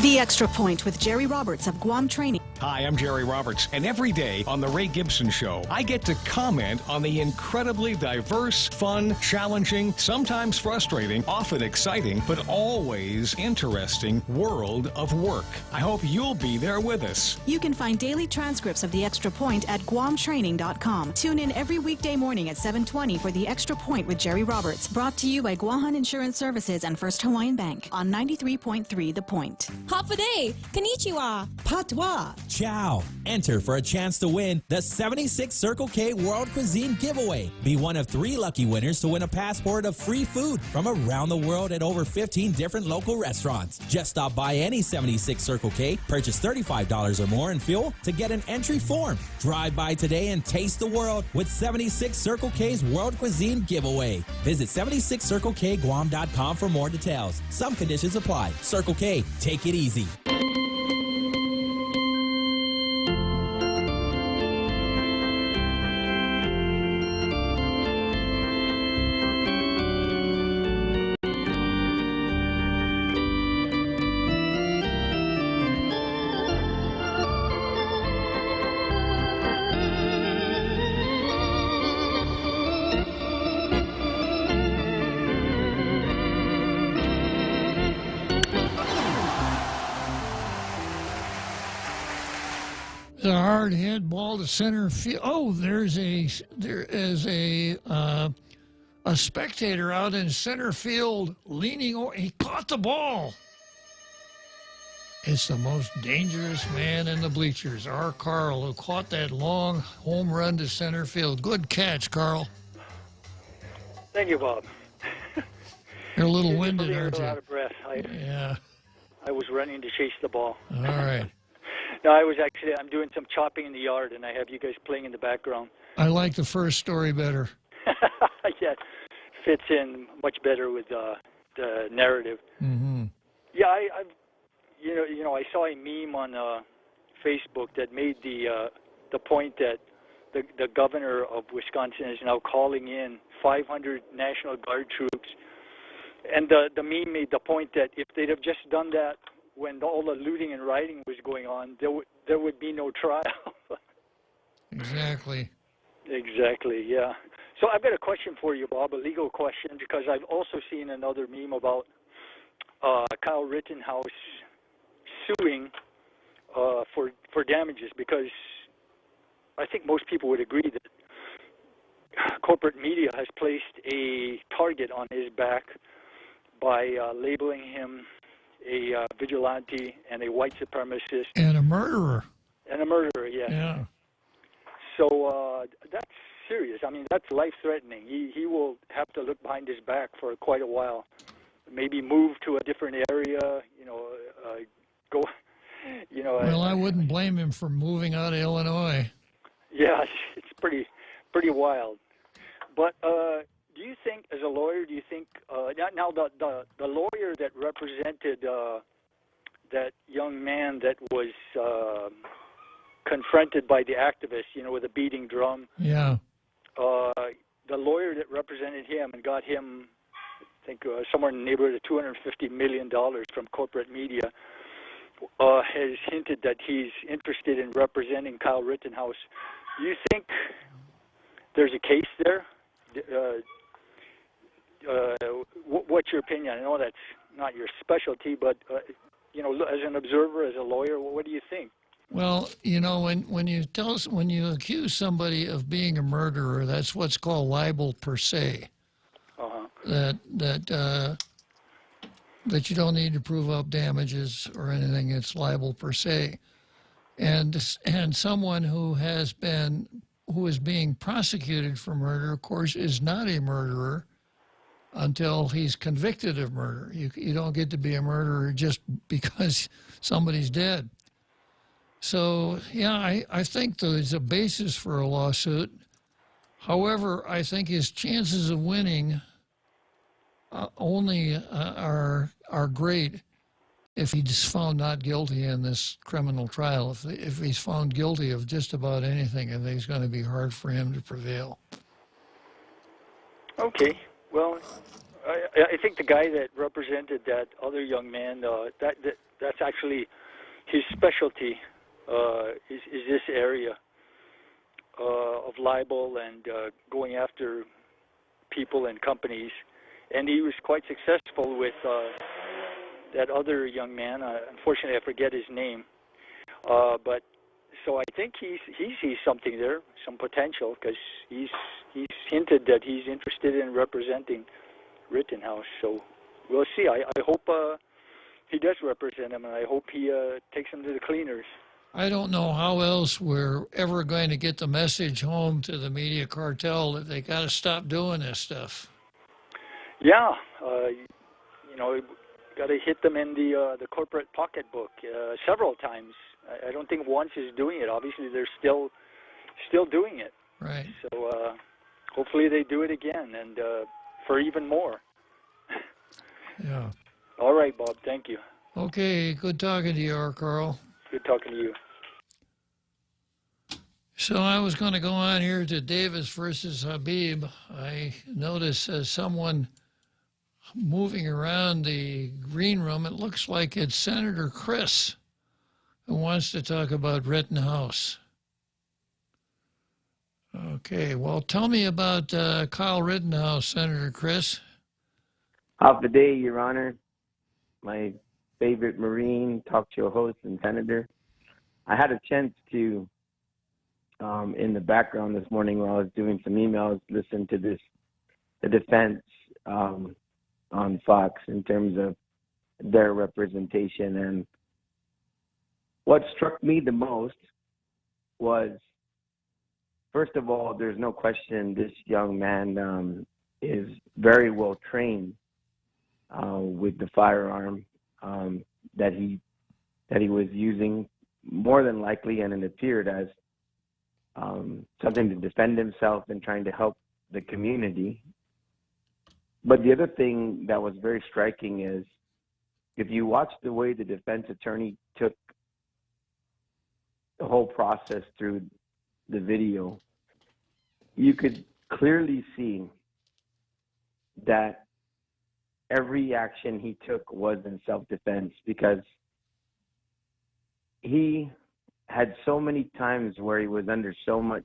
The Extra Point with Jerry Roberts of Guam Training. Hi, I'm Jerry Roberts, and every day on The Ray Gibson Show, I get to comment on the incredibly diverse, fun, challenging, sometimes frustrating, often exciting, but always interesting world of work. I hope you'll be there with us. You can find daily transcripts of The Extra Point at guamtraining.com. Tune in every weekday morning at 7:20 for The Extra Point with Jerry Roberts, brought to you by Guahan Insurance Services and First Hawaiian Bank on 93.3 The Point. Hafude, konnichiwa, Patois. Ciao. Enter for a chance to win the 76 Circle K World Cuisine Giveaway. Be one of 3 lucky winners to win a passport of free food from around the world at over 15 different local restaurants. Just stop by any 76 Circle K, purchase $35 or more in fuel to get an entry form. Drive by today and taste the world with 76 Circle K's World Cuisine Giveaway. Visit 76circlekguam.com for more details. Some conditions apply. Circle K, take it easy. The hard hit ball to center field. Oh, there is a spectator out in center field leaning over. He caught the ball. It's the most dangerous man in the bleachers, our Carl, who caught that long home run to center field. Good catch, Carl. Thank you, Bob. You're a little winded, aren't you? Out of breath. Yeah. I was running to chase the ball. All right. No, I'm doing some chopping in the yard, and I have you guys playing in the background. I like the first story better. Yeah, fits in much better with the narrative. Mm-hmm. Yeah, I saw a meme on Facebook that made the point that the governor of Wisconsin is now calling in 500 National Guard troops, and the meme made the point that if they'd have just done that when all the looting and rioting was going on, there would be no trial. Exactly. Exactly, yeah. So I've got a question for you, Bob, a legal question, because I've also seen another meme about Kyle Rittenhouse suing for damages, because I think most people would agree that corporate media has placed a target on his back by labeling him a vigilante and a white supremacist. And a murderer. And a murderer, yeah. Yeah. So that's serious. I mean, that's life-threatening. He will have to look behind his back for quite a while. Maybe move to a different area, go, Well, I wouldn't blame him for moving out of Illinois. Yeah, it's pretty wild. But do you think, as a lawyer, now the lawyer that represented that young man that was confronted by the activists, with a beating drum? Yeah. The lawyer that represented him and got him, I think, somewhere in the neighborhood of $250 million from corporate media, has hinted that he's interested in representing Kyle Rittenhouse. Do you think there's a case there? What's your opinion? I know that's not your specialty, but as an observer, as a lawyer, what do you think? Well, when you accuse somebody of being a murderer, that's what's called libel per se. Uh-huh. That you don't need to prove up damages or anything. It's libel per se, and someone who is being prosecuted for murder, of course, is not a murderer until he's convicted of murder. You don't get to be a murderer just because somebody's dead. So, yeah, I think there's a basis for a lawsuit. However, I think his chances of winning only are great if he's found not guilty in this criminal trial. If he's found guilty of just about anything, I think it's going to be hard for him to prevail. Okay. Well, I think the guy that represented that other young man, that's actually his specialty, is this area of libel and going after people and companies. And he was quite successful with that other young man. Unfortunately, I forget his name. But so I think he sees something there, some potential, because he's hinted that he's interested in representing Rittenhouse. So we'll see. I hope he does represent him, and I hope he takes him to the cleaners. I don't know how else we're ever going to get the message home to the media cartel that they got to stop doing this stuff. Yeah, got to hit them in the corporate pocketbook several times. I don't think once is doing it. Obviously, they're still doing it. Right. So hopefully they do it again, and for even more. Yeah. All right, Bob. Thank you. Okay. Good talking to you, Carl. Good talking to you. So I was going to go on here to Davis versus Habib. I noticed someone moving around the green room. It looks like it's Senator Chris who wants to talk about Rittenhouse. Okay, well, tell me about Kyle Rittenhouse, Senator Chris. Half the day, Your Honor. My favorite Marine, talk show host, and senator. I had a chance to, in the background this morning while I was doing some emails, listen to the defense on Fox in terms of their representation. And what struck me the most was, first of all, there's no question this young man is very well trained with the firearm that he was using, more than likely, and it appeared as something to defend himself and trying to help the community. But the other thing that was very striking is, if you watch the way the defense attorney took the whole process through the video, you could clearly see that every action he took was in self-defense, because he had so many times where he was under so much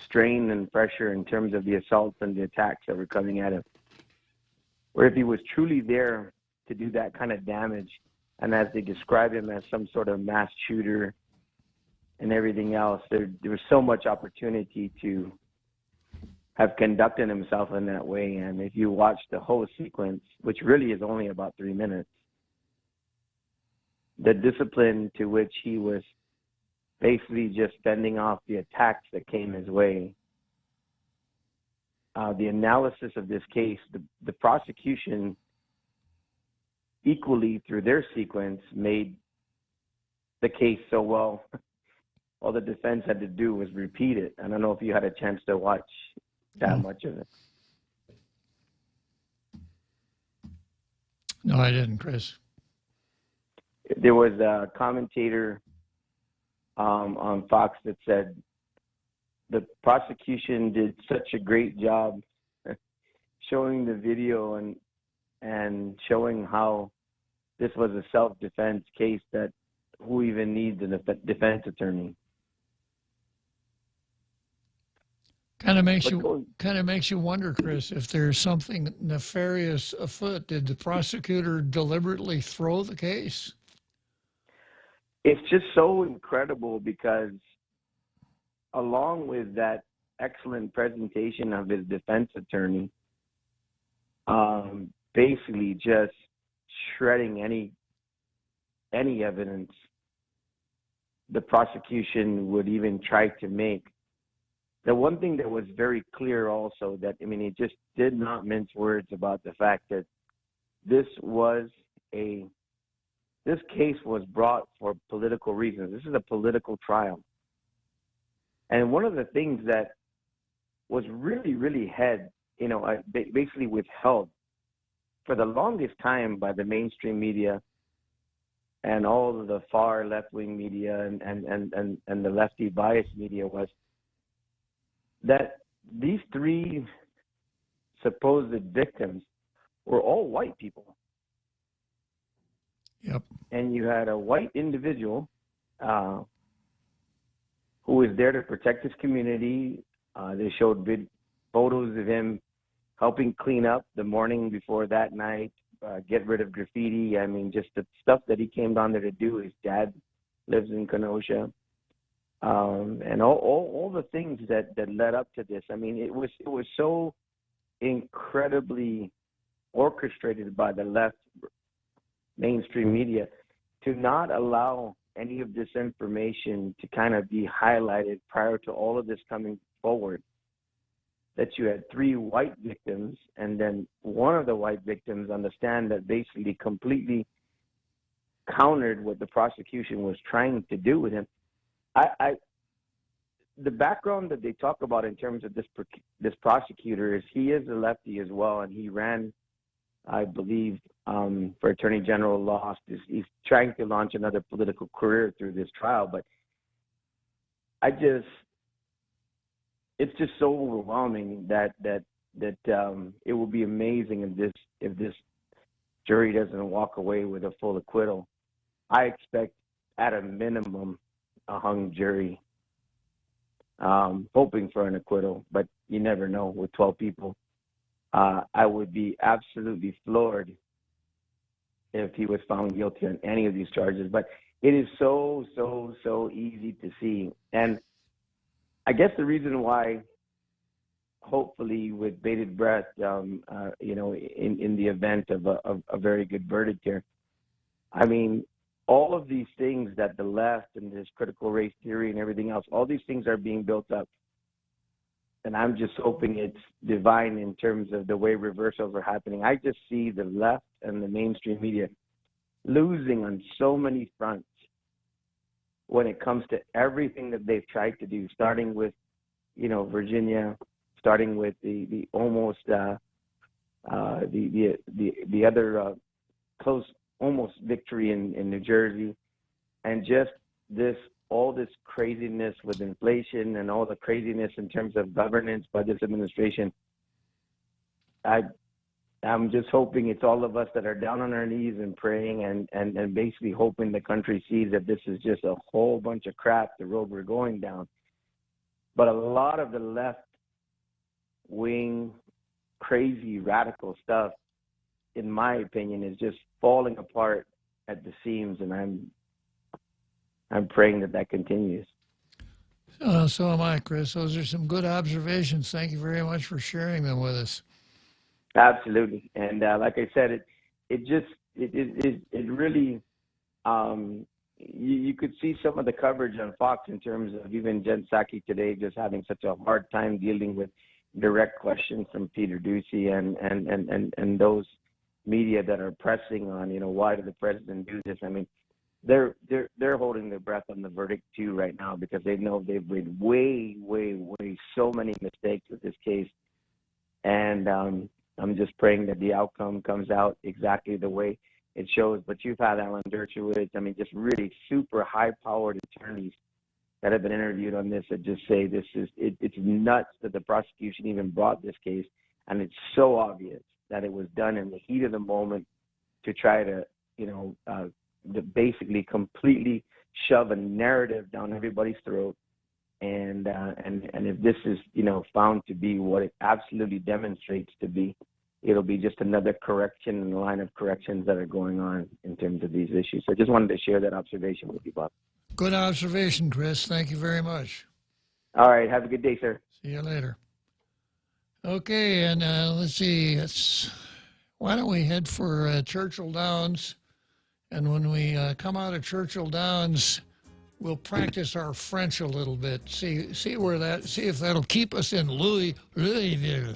strain and pressure in terms of the assaults and the attacks that were coming at him, where if he was truly there to do that kind of damage, and as they describe him as some sort of mass shooter and everything else, there was so much opportunity to have conducted himself in that way. And if you watch the whole sequence, which really is only about 3 minutes, the discipline to which he was basically just fending off the attacks that came his way, the analysis of this case, the prosecution equally through their sequence made the case so well. All the defense had to do was repeat it. I don't know if you had a chance to watch that much of it. No, I didn't, Chris. There was a commentator on Fox that said the prosecution did such a great job showing the video and showing how this was a self-defense case that who even needs a defense attorney. Kind of makes you wonder, Chris, if there's something nefarious afoot. Did the prosecutor deliberately throw the case? It's just so incredible, because along with that excellent presentation of his defense attorney, basically just shredding any evidence the prosecution would even try to make. The one thing that was very clear also, that, I mean, he just did not mince words about the fact that this case was brought for political reasons. This is a political trial. And one of the things that was really, really basically withheld for the longest time by the mainstream media and all of the far left-wing media and the lefty biased media was that these three supposed victims were all white people. Yep. And you had a white individual who was there to protect his community. They showed photos of him helping clean up the morning before that night, get rid of graffiti. I mean, just the stuff that he came down there to do. His dad lives in Kenosha. And all the things that led up to this. I mean, it was so incredibly orchestrated by the left mainstream media to not allow any of this information to kind of be highlighted prior to all of this coming forward. That you had three white victims, and then one of the white victims on the stand that basically completely countered what the prosecution was trying to do with him. The background that they talk about in terms of this prosecutor is he is a lefty as well, and he ran, I believe, for Attorney General, lost. He's trying to launch another political career through this trial, but it's just so overwhelming that it will be amazing if this jury doesn't walk away with a full acquittal. I expect at a minimum a hung jury, hoping for an acquittal, but you never know with 12 people. I would be absolutely floored if he was found guilty on any of these charges, but it is so easy to see. And I guess the reason why, hopefully with bated breath, in the event of a very good verdict here, I mean, all of these things that the left and this critical race theory and everything else, all these things are being built up. And I'm just hoping it's divine in terms of the way reversals are happening. I just see the left and the mainstream media losing on so many fronts when it comes to everything that they've tried to do, starting with, Virginia, starting with the almost the other close almost victory in New Jersey, and just all this craziness with inflation and all the craziness in terms of governance by this administration. I'm just hoping it's all of us that are down on our knees and praying and basically hoping the country sees that this is just a whole bunch of crap, the road we're going down. But a lot of the left-wing, crazy, radical stuff, in my opinion, is just falling apart at the seams, and I'm praying that continues. So am I, Chris. Those are some good observations. Thank you very much for sharing them with us. Absolutely, and like I said, it really, you could see some of the coverage on Fox in terms of even Jen Psaki today just having such a hard time dealing with direct questions from Peter Doocy and those media that are pressing on, why did the president do this? I mean, they're holding their breath on the verdict too right now because they know they've made way so many mistakes with this case, and I'm just praying that the outcome comes out exactly the way it shows. But you've had Alan Dershowitz, I mean, just really super high-powered attorneys that have been interviewed on this that just say it's nuts that the prosecution even brought this case, and it's so obvious that it was done in the heat of the moment to try to, to basically completely shove a narrative down everybody's throat. And if this is, found to be what it absolutely demonstrates to be, it'll be just another correction in the line of corrections that are going on in terms of these issues. So I just wanted to share that observation with you, Bob. Good observation, Chris. Thank you very much. All right. Have a good day, sir. See you later. Okay, and let's see. Why don't we head for Churchill Downs? And when we come out of Churchill Downs, we'll practice our French a little bit. See if that'll keep us in Louisville.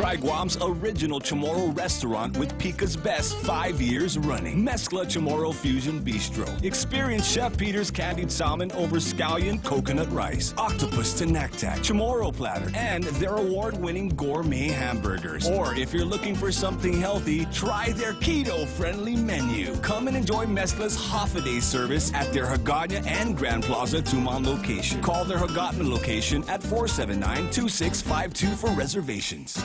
try Guam's original Chamorro restaurant with Pica's Best 5 years running. Mezcla Chamorro Fusion Bistro. Experience Chef Peter's candied salmon over scallion coconut rice, octopus to naktak, Chamorro platter, and their award-winning gourmet hamburgers. Or if you're looking for something healthy, try their keto-friendly menu. Come and enjoy Mezcla's half-a-day service at their Hagåtña and Grand Plaza Tumon location. Call their Hagåtña location at 479-2652 for reservations.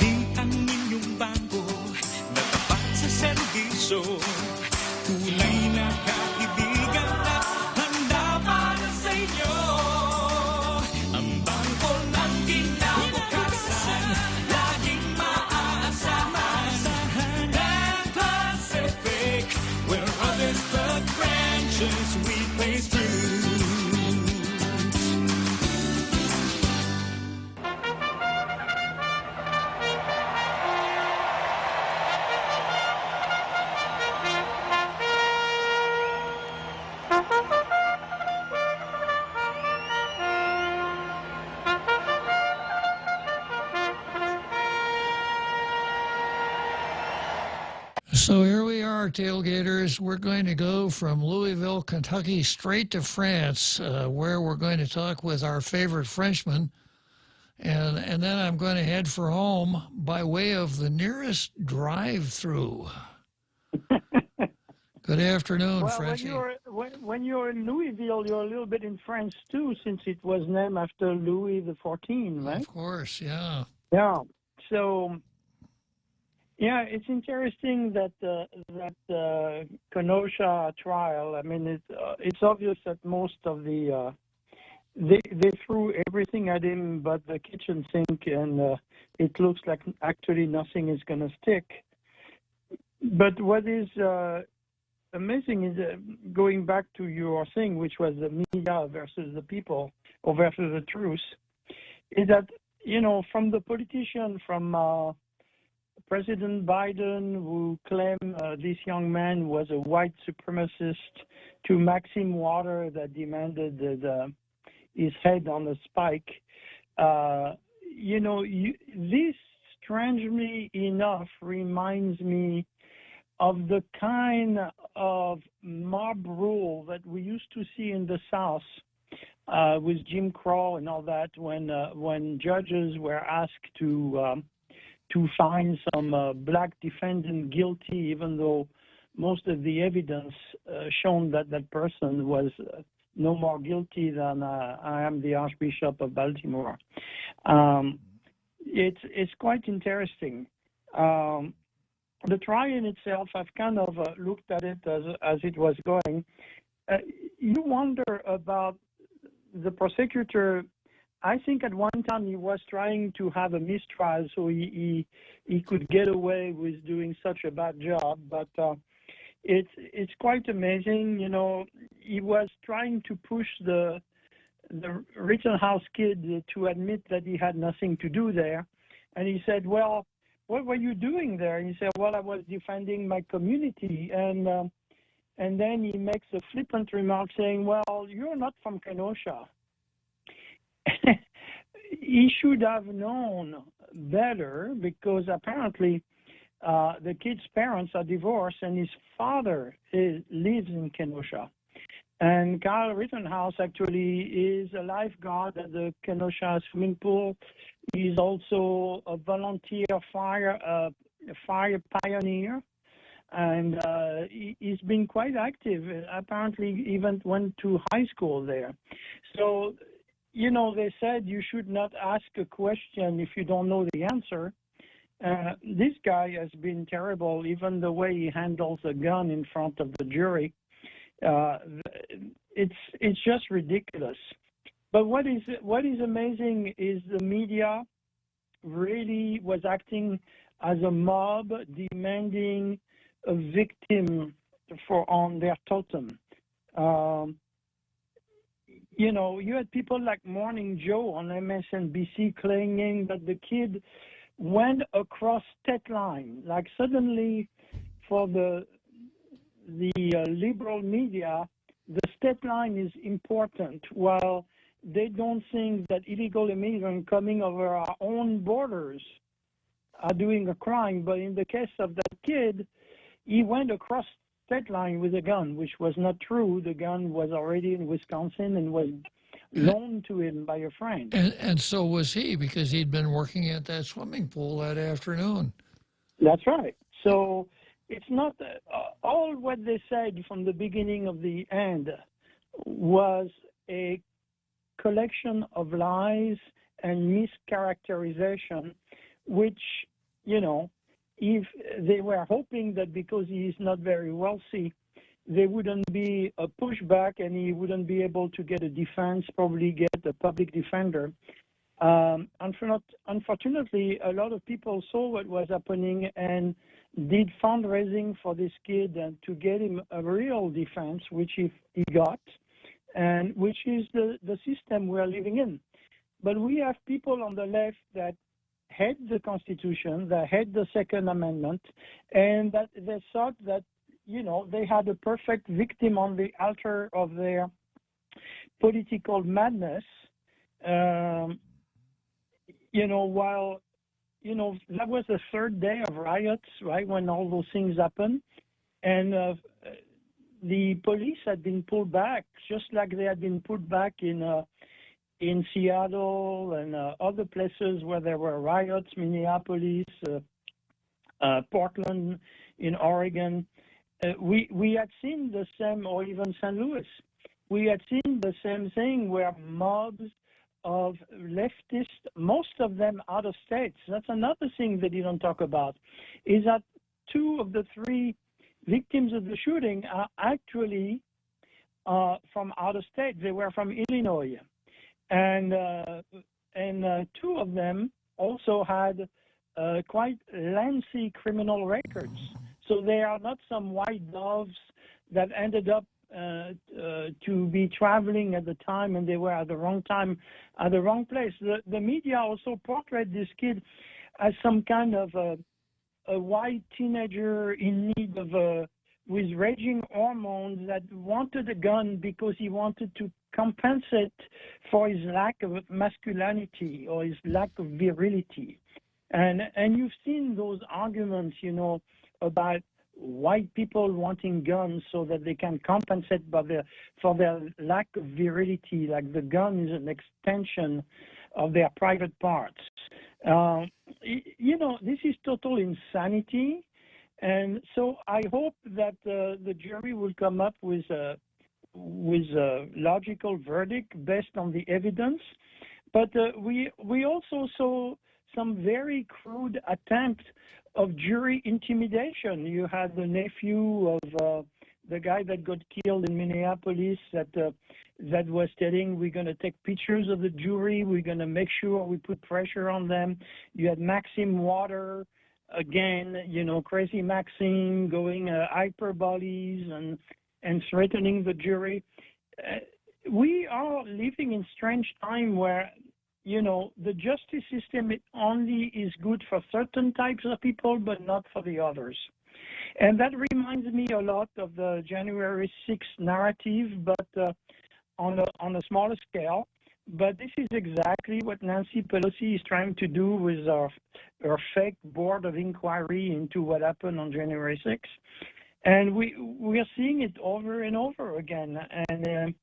Kami ang inyong bangko na tapat sa serbisyo. Tunay na kaibigan at handa para sa inyo. Ang bangko ng kinabukasan, laging maaasahan. And Pacific, where others dug branches, we place roots. So here we are, tailgaters. We're going to go from Louisville, Kentucky, straight to France, where we're going to talk with our favorite Frenchman. And then I'm going to head for home by way of the nearest drive-through. Good afternoon, well, Frenchie. When you're in Louisville, you're a little bit in France, too, since it was named after Louis XIV, right? Of course, yeah. Yeah. So... yeah, it's interesting that Kenosha trial. I mean, it's obvious that most of the they threw everything at him but the kitchen sink, and it looks like actually nothing is going to stick. But what is amazing is going back to your thing, which was the media versus the people or versus the truth, is that from the politician from. President Biden, who claimed this young man was a white supremacist, to Maxime Water that demanded his head on a spike. This, strangely enough, reminds me of the kind of mob rule that we used to see in the South with Jim Crow and all that, when judges were asked to find some black defendant guilty, even though most of the evidence shown that that person was no more guilty than I am the Archbishop of Baltimore. It's quite interesting. The trial in itself, I've kind of looked at it as it was going. You wonder about the prosecutor. I think at one time he was trying to have a mistrial so he could get away with doing such a bad job. But it's quite amazing. He was trying to push the Rittenhouse kid to admit that he had nothing to do there. And he said, well, what were you doing there? And he said, well, I was defending my community. And then he makes a flippant remark saying, well, you're not from Kenosha. He should have known better, because apparently the kid's parents are divorced and his father lives in Kenosha. And Kyle Rittenhouse actually is a lifeguard at the Kenosha swimming pool. He's also a volunteer fire pioneer. And he's been quite active. Apparently even went to high school there. So, they said you should not ask a question if you don't know the answer. This guy has been terrible, even the way he handles a gun in front of the jury. It's just ridiculous. But what is amazing is the media really was acting as a mob demanding a victim on their totem. You had people like Morning Joe on MSNBC claiming that the kid went across state line. Like suddenly, for the liberal media, the state line is important, while they don't think that illegal immigrants coming over our own borders are doing a crime. But in the case of that kid, he went across state line with a gun, which was not true. The gun was already in Wisconsin and was loaned to him by a friend. And so was he, because he'd been working at that swimming pool that afternoon. That's right. So it's not all what they said from the beginning of the end was a collection of lies and mischaracterization, which, you know, if they were hoping that because he is not very wealthy, there wouldn't be a pushback and he wouldn't be able to get a defense, probably get a public defender. Unfortunately, a lot of people saw what was happening and did fundraising for this kid and to get him a real defense, which he got, and which is the system we're living in. But we have people on the left that hate the Constitution, that hate the Second Amendment, and that they thought that, you know, they had a perfect victim on the altar of their political madness. You know, while, you know, that was the third day of riots, right, when all those things happened. And the police had been pulled back, just like they had been pulled back in Seattle and other places where there were riots, Minneapolis, Portland, in Oregon. We had seen the same, or even St. Louis. We had seen the same thing where mobs of leftists, most of them out of states. That's another thing that you don't talk about, is that 2 of the 3 victims of the shooting are actually from out of state. They were from Illinois. And 2 of them also had quite lengthy criminal records. So they are not some white doves that ended up to be traveling at the time and they were at the wrong time, at the wrong place. The media also portrayed this kid as some kind of a white teenager in need of with raging hormones that wanted a gun because he wanted to compensate for his lack of masculinity or his lack of virility. And you've seen those arguments, you know, about white people wanting guns so that they can compensate for their lack of virility, like the gun is an extension of their private parts. You know, this is total insanity. And so I hope that the jury will come up with a logical verdict based on the evidence. But we also saw some very crude attempt of jury intimidation. You had the nephew of the guy that got killed in Minneapolis that was telling, we're going to take pictures of the jury, we're going to make sure we put pressure on them. You had Maxime Water, again, you know, crazy Maxime going hyperboles and threatening the jury. We are living in strange time where, you know, the justice system only is good for certain types of people, but not for the others. And that reminds me a lot of the January 6th narrative, but on a smaller scale. But this is exactly what Nancy Pelosi is trying to do with her fake board of inquiry into what happened on January 6th. And we are seeing it over and over again. And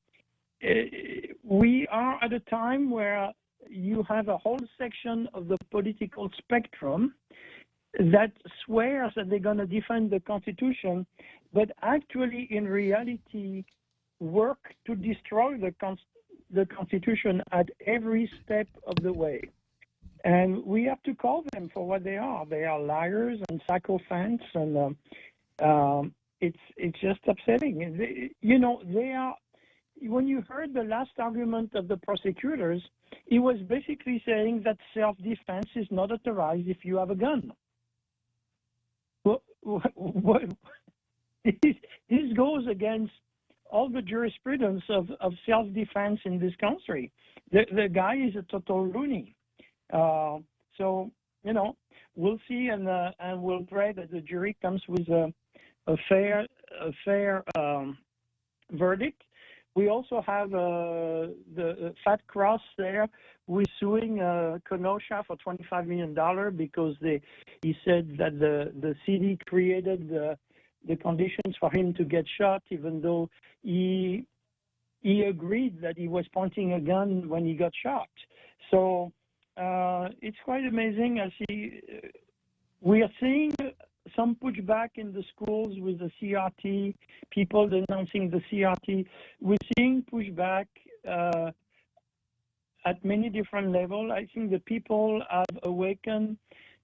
we are at a time where you have a whole section of the political spectrum that swears that they're going to defend the Constitution, but actually in reality work to destroy the Constitution at every step of the way. And we have to call them for what they are. They are liars and sycophants, and it's just upsetting. You know, they are. When you heard the last argument of the prosecutors, he was basically saying that self-defense is not authorized if you have a gun. This goes against all the jurisprudence of self-defense in this country. The guy is a total loony. So, you know, we'll see, and we'll pray that the jury comes with a fair verdict. We also have the Fat Cross there, who is suing Kenosha for $25 million because he said that the city created the conditions for him to get shot, even though he agreed that he was pointing a gun when he got shot. So it's quite amazing. We are seeing some pushback in the schools with the CRT, people denouncing the CRT. We're seeing pushback at many different levels. I think the people have awakened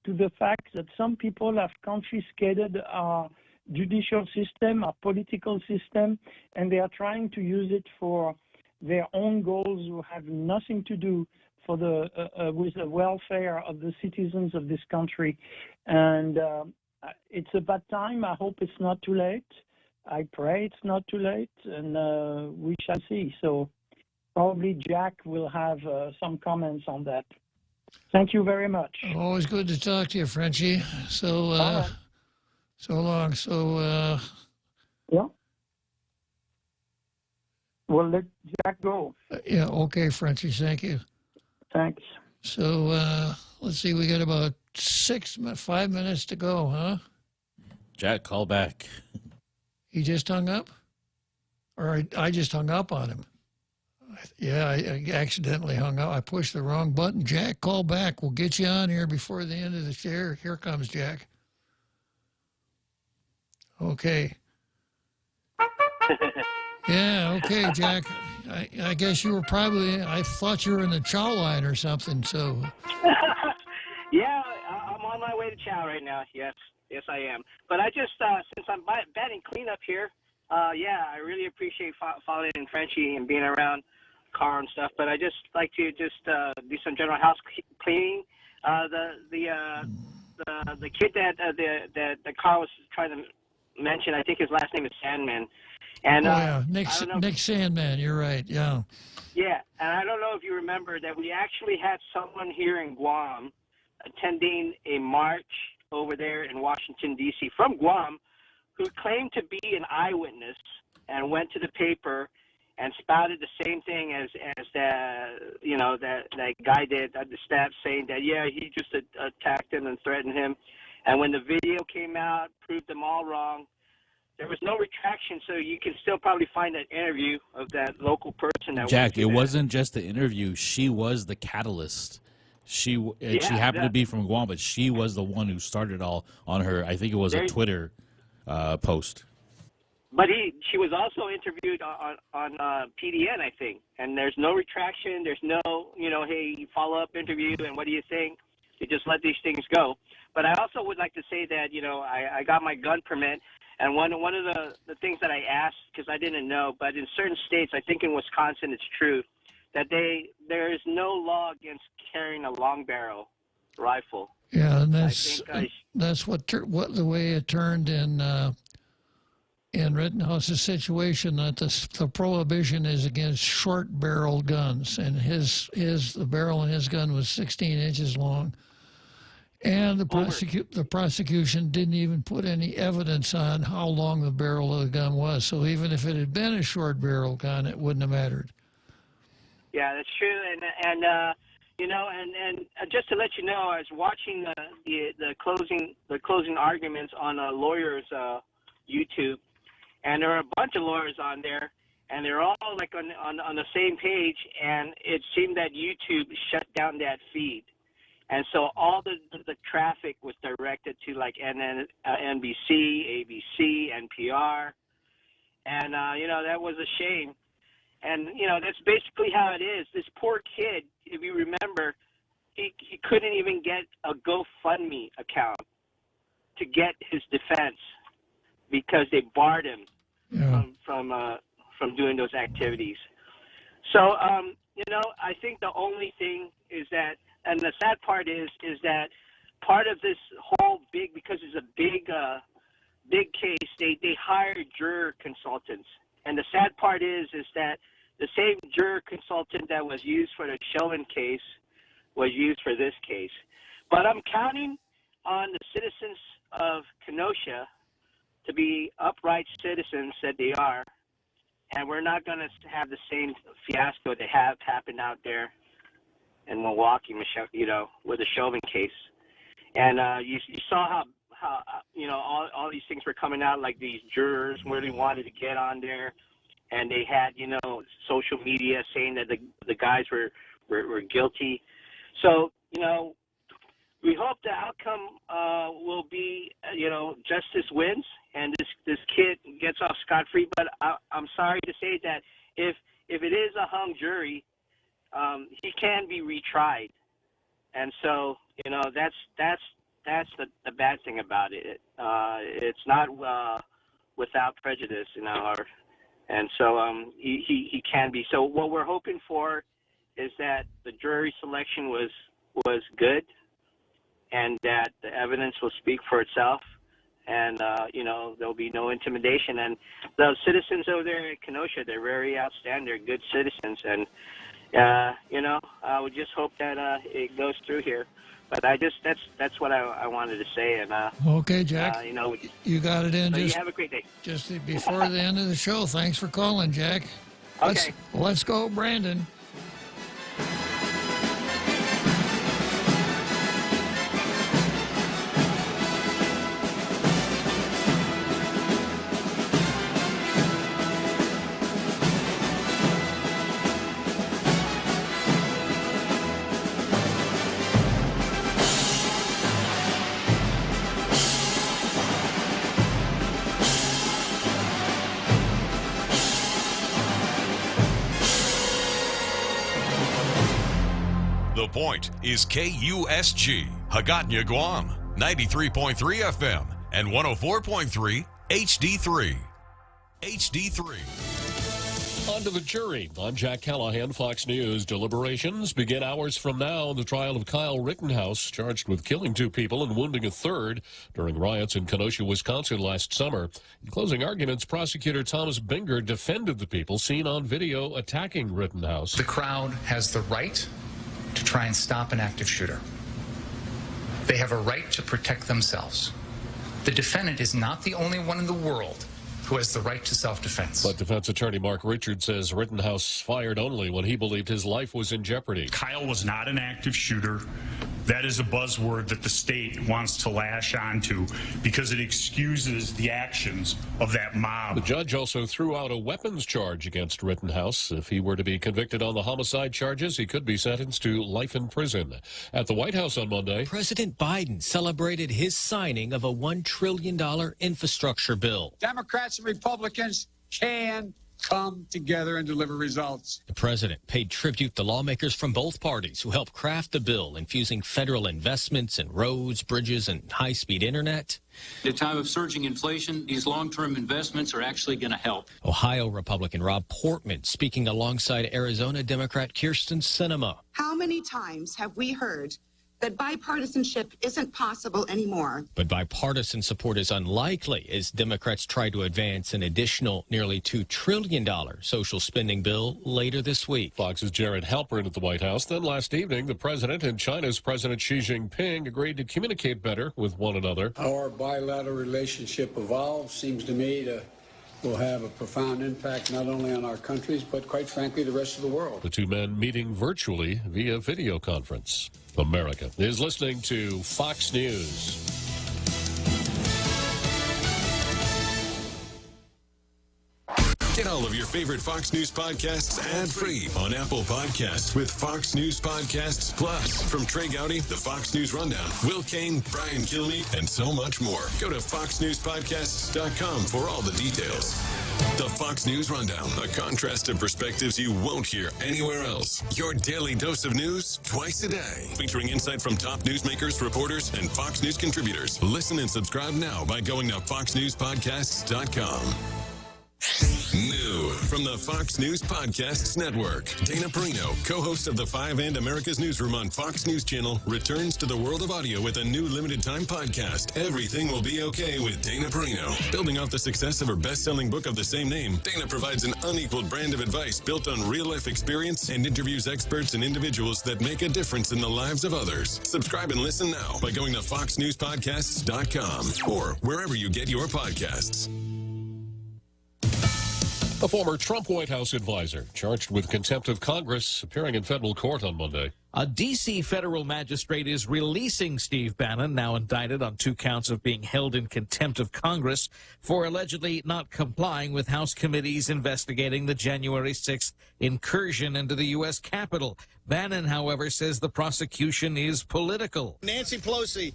to the fact that some people have confiscated our judicial system, our political system, and they are trying to use it for their own goals who have nothing to do with the welfare of the citizens of this country. And it's a bad time. I hope it's not too late. I pray it's not too late, and we shall see. So probably Jack will have some comments on that. Thank you very much. Always good to talk to you, Frenchie. So, so long. So, yeah. We'll let Jack go. Yeah, okay, Frenchie, thank you. Thanks. So, let's see, we got about 5 minutes to go, huh? Jack, call back. He just hung up? Or I just hung up on him. Yeah, I accidentally hung up. I pushed the wrong button. Jack, call back. We'll get you on here before the end of the show. Here comes Jack. Okay. Yeah, okay, Jack. I guess you were I thought you were in the chow line or something, so. Yeah, I'm on my way to chow right now. Yes, I am. But I just, since I'm batting cleanup here, I really appreciate following Frenchie and being around Carl and stuff. But I just like to do some general house cleaning. The kid that Carl was trying to mention, I think his last name is Sandman. And, Nick Sandman, you're right, yeah. Yeah, and I don't know if you remember that we actually had someone here in Guam attending a march over there in Washington, D.C. from Guam who claimed to be an eyewitness and went to the paper and spouted the same thing as that guy did at the staff, saying that, he just attacked him and threatened him. And when the video came out, proved them all wrong, there was no retraction, so you can still probably find that interview of that local person. Jack, it wasn't just the interview. She was the catalyst. She happened to be from Guam, but she was the one who started all on her. I think it was a Twitter post. But she was also interviewed on PDN, I think, and there's no retraction. There's no, hey, follow-up interview, and what do you think? You just let these things go. But I also would like to say that, I got my gun permit, and one of the things that I asked, because I didn't know, but in certain states, I think in Wisconsin it's true, that there is no law against carrying a long barrel rifle. Yeah, and that's what the way it turned in Rittenhouse's situation, that the prohibition is against short-barreled guns, and the barrel in his gun was 16 inches long. And the prosecution didn't even put any evidence on how long the barrel of the gun was. So even if it had been a short barrel gun, it wouldn't have mattered. Yeah, that's true. And just to let you know, I was watching the closing arguments on a lawyer's YouTube, and there are a bunch of lawyers on there, and they're all like on the same page. And it seemed that YouTube shut down that feed. And so all the traffic was directed to like NBC, ABC, NPR. And, that was a shame. And, that's basically how it is. This poor kid, if you remember, he couldn't even get a GoFundMe account to get his defense because they barred him from doing those activities. So, I think the only thing is that, and the sad part is that part of this whole because it's a big case, they hired juror consultants. And the sad part is that the same juror consultant that was used for the Chauvin case was used for this case. But I'm counting on the citizens of Kenosha to be upright citizens that they are, and we're not going to have the same fiasco that have happened out there in Milwaukee, Michelle, with the Chauvin case. And you saw how all these things were coming out, like these jurors really wanted to get on there, and they had social media saying that the guys were guilty. So we hope the outcome will be justice wins and this kid gets off scot-free. But I'm sorry to say that if it is a hung jury, he can be retried, and so that's the bad thing about it. It's not without prejudice, and so he can be. So what we're hoping for is that the jury selection was good, and that the evidence will speak for itself, and there'll be no intimidation. And the citizens over there at Kenosha, they're very outstanding. They're good citizens, and I would just hope that it goes through here. But that's what I wanted to say. And okay, Jack, you got it in. So you have a great day. Just before the end of the show. Thanks for calling, Jack. Okay. Let's go, Brandon. The Point is KUSG, Hagåtña, Guam, 93.3 FM and 104.3 HD3. HD3. On to the jury. I'm Jack Callahan, Fox News. Deliberations begin hours from now in the trial of Kyle Rittenhouse, charged with killing 2 people and wounding a third during riots in Kenosha, Wisconsin last summer. In closing arguments, prosecutor Thomas Binger defended the people seen on video attacking Rittenhouse. The crowd has the right to try and stop an active shooter. They have a right to protect themselves. The defendant is not the only one in the world who has the right to self-defense. But defense attorney Mark Richards says Rittenhouse fired only when he believed his life was in jeopardy. Kyle was not an active shooter. That is a buzzword that the state wants to lash onto because it excuses the actions of that mob. The judge also threw out a weapons charge against Rittenhouse. If he were to be convicted on the homicide charges, he could be sentenced to life in prison. At the White House on Monday, President Biden celebrated his signing of a $1 trillion infrastructure bill. Democrats and Republicans can come together and deliver results. The president paid tribute to lawmakers from both parties who helped craft the bill, infusing federal investments in roads, bridges, and high-speed internet. At a time of surging inflation, these long-term investments are actually going to help. Ohio Republican Rob Portman speaking alongside Arizona Democrat Kyrsten Sinema. How many times have we heard that bipartisanship isn't possible anymore? But bipartisan support is unlikely as Democrats try to advance an additional nearly $2 trillion social spending bill later this week. Fox's Jared Halpern at the White House. Then last evening, the president and China's President Xi Jinping agreed to communicate better with one another. Our bilateral relationship evolves, seems to me will have a profound impact not only on our countries, but quite frankly, the rest of the world. The 2 men meeting virtually via video conference. America is listening to Fox News. Get all of your favorite Fox News podcasts ad-free on Apple Podcasts with Fox News Podcasts Plus. From Trey Gowdy, the Fox News Rundown, Will Kane, Brian Kilmeade, and so much more. Go to foxnewspodcasts.com for all the details. The Fox News Rundown, a contrast of perspectives you won't hear anywhere else. Your daily dose of news twice a day, featuring insight from top newsmakers, reporters, and Fox News contributors. Listen and subscribe now by going to foxnewspodcasts.com. New from the Fox News Podcasts Network, Dana Perino, co-host of the 5 and America's Newsroom on Fox News Channel, returns to the world of audio with a new limited-time podcast, Everything Will Be Okay with Dana Perino. Building off the success of her best-selling book of the same name, Dana provides an unequaled brand of advice built on real-life experience and interviews experts and individuals that make a difference in the lives of others. Subscribe and listen now by going to foxnewspodcasts.com or wherever you get your podcasts. A former Trump White House advisor charged with contempt of Congress appearing in federal court on Monday. A D.C. federal magistrate is releasing Steve Bannon, now indicted on 2 counts of being held in contempt of Congress for allegedly not complying with House committees investigating the January 6th incursion into the U.S. Capitol. Bannon, however, says the prosecution is political. Nancy Pelosi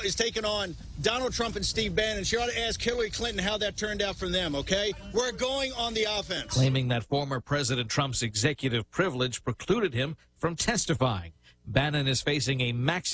is taking on Donald Trump and Steve Bannon. She ought to ask Hillary Clinton how that turned out from them, okay? We're going on the offense. Claiming that former President Trump's executive privilege precluded him from testifying. Bannon is facing a maximum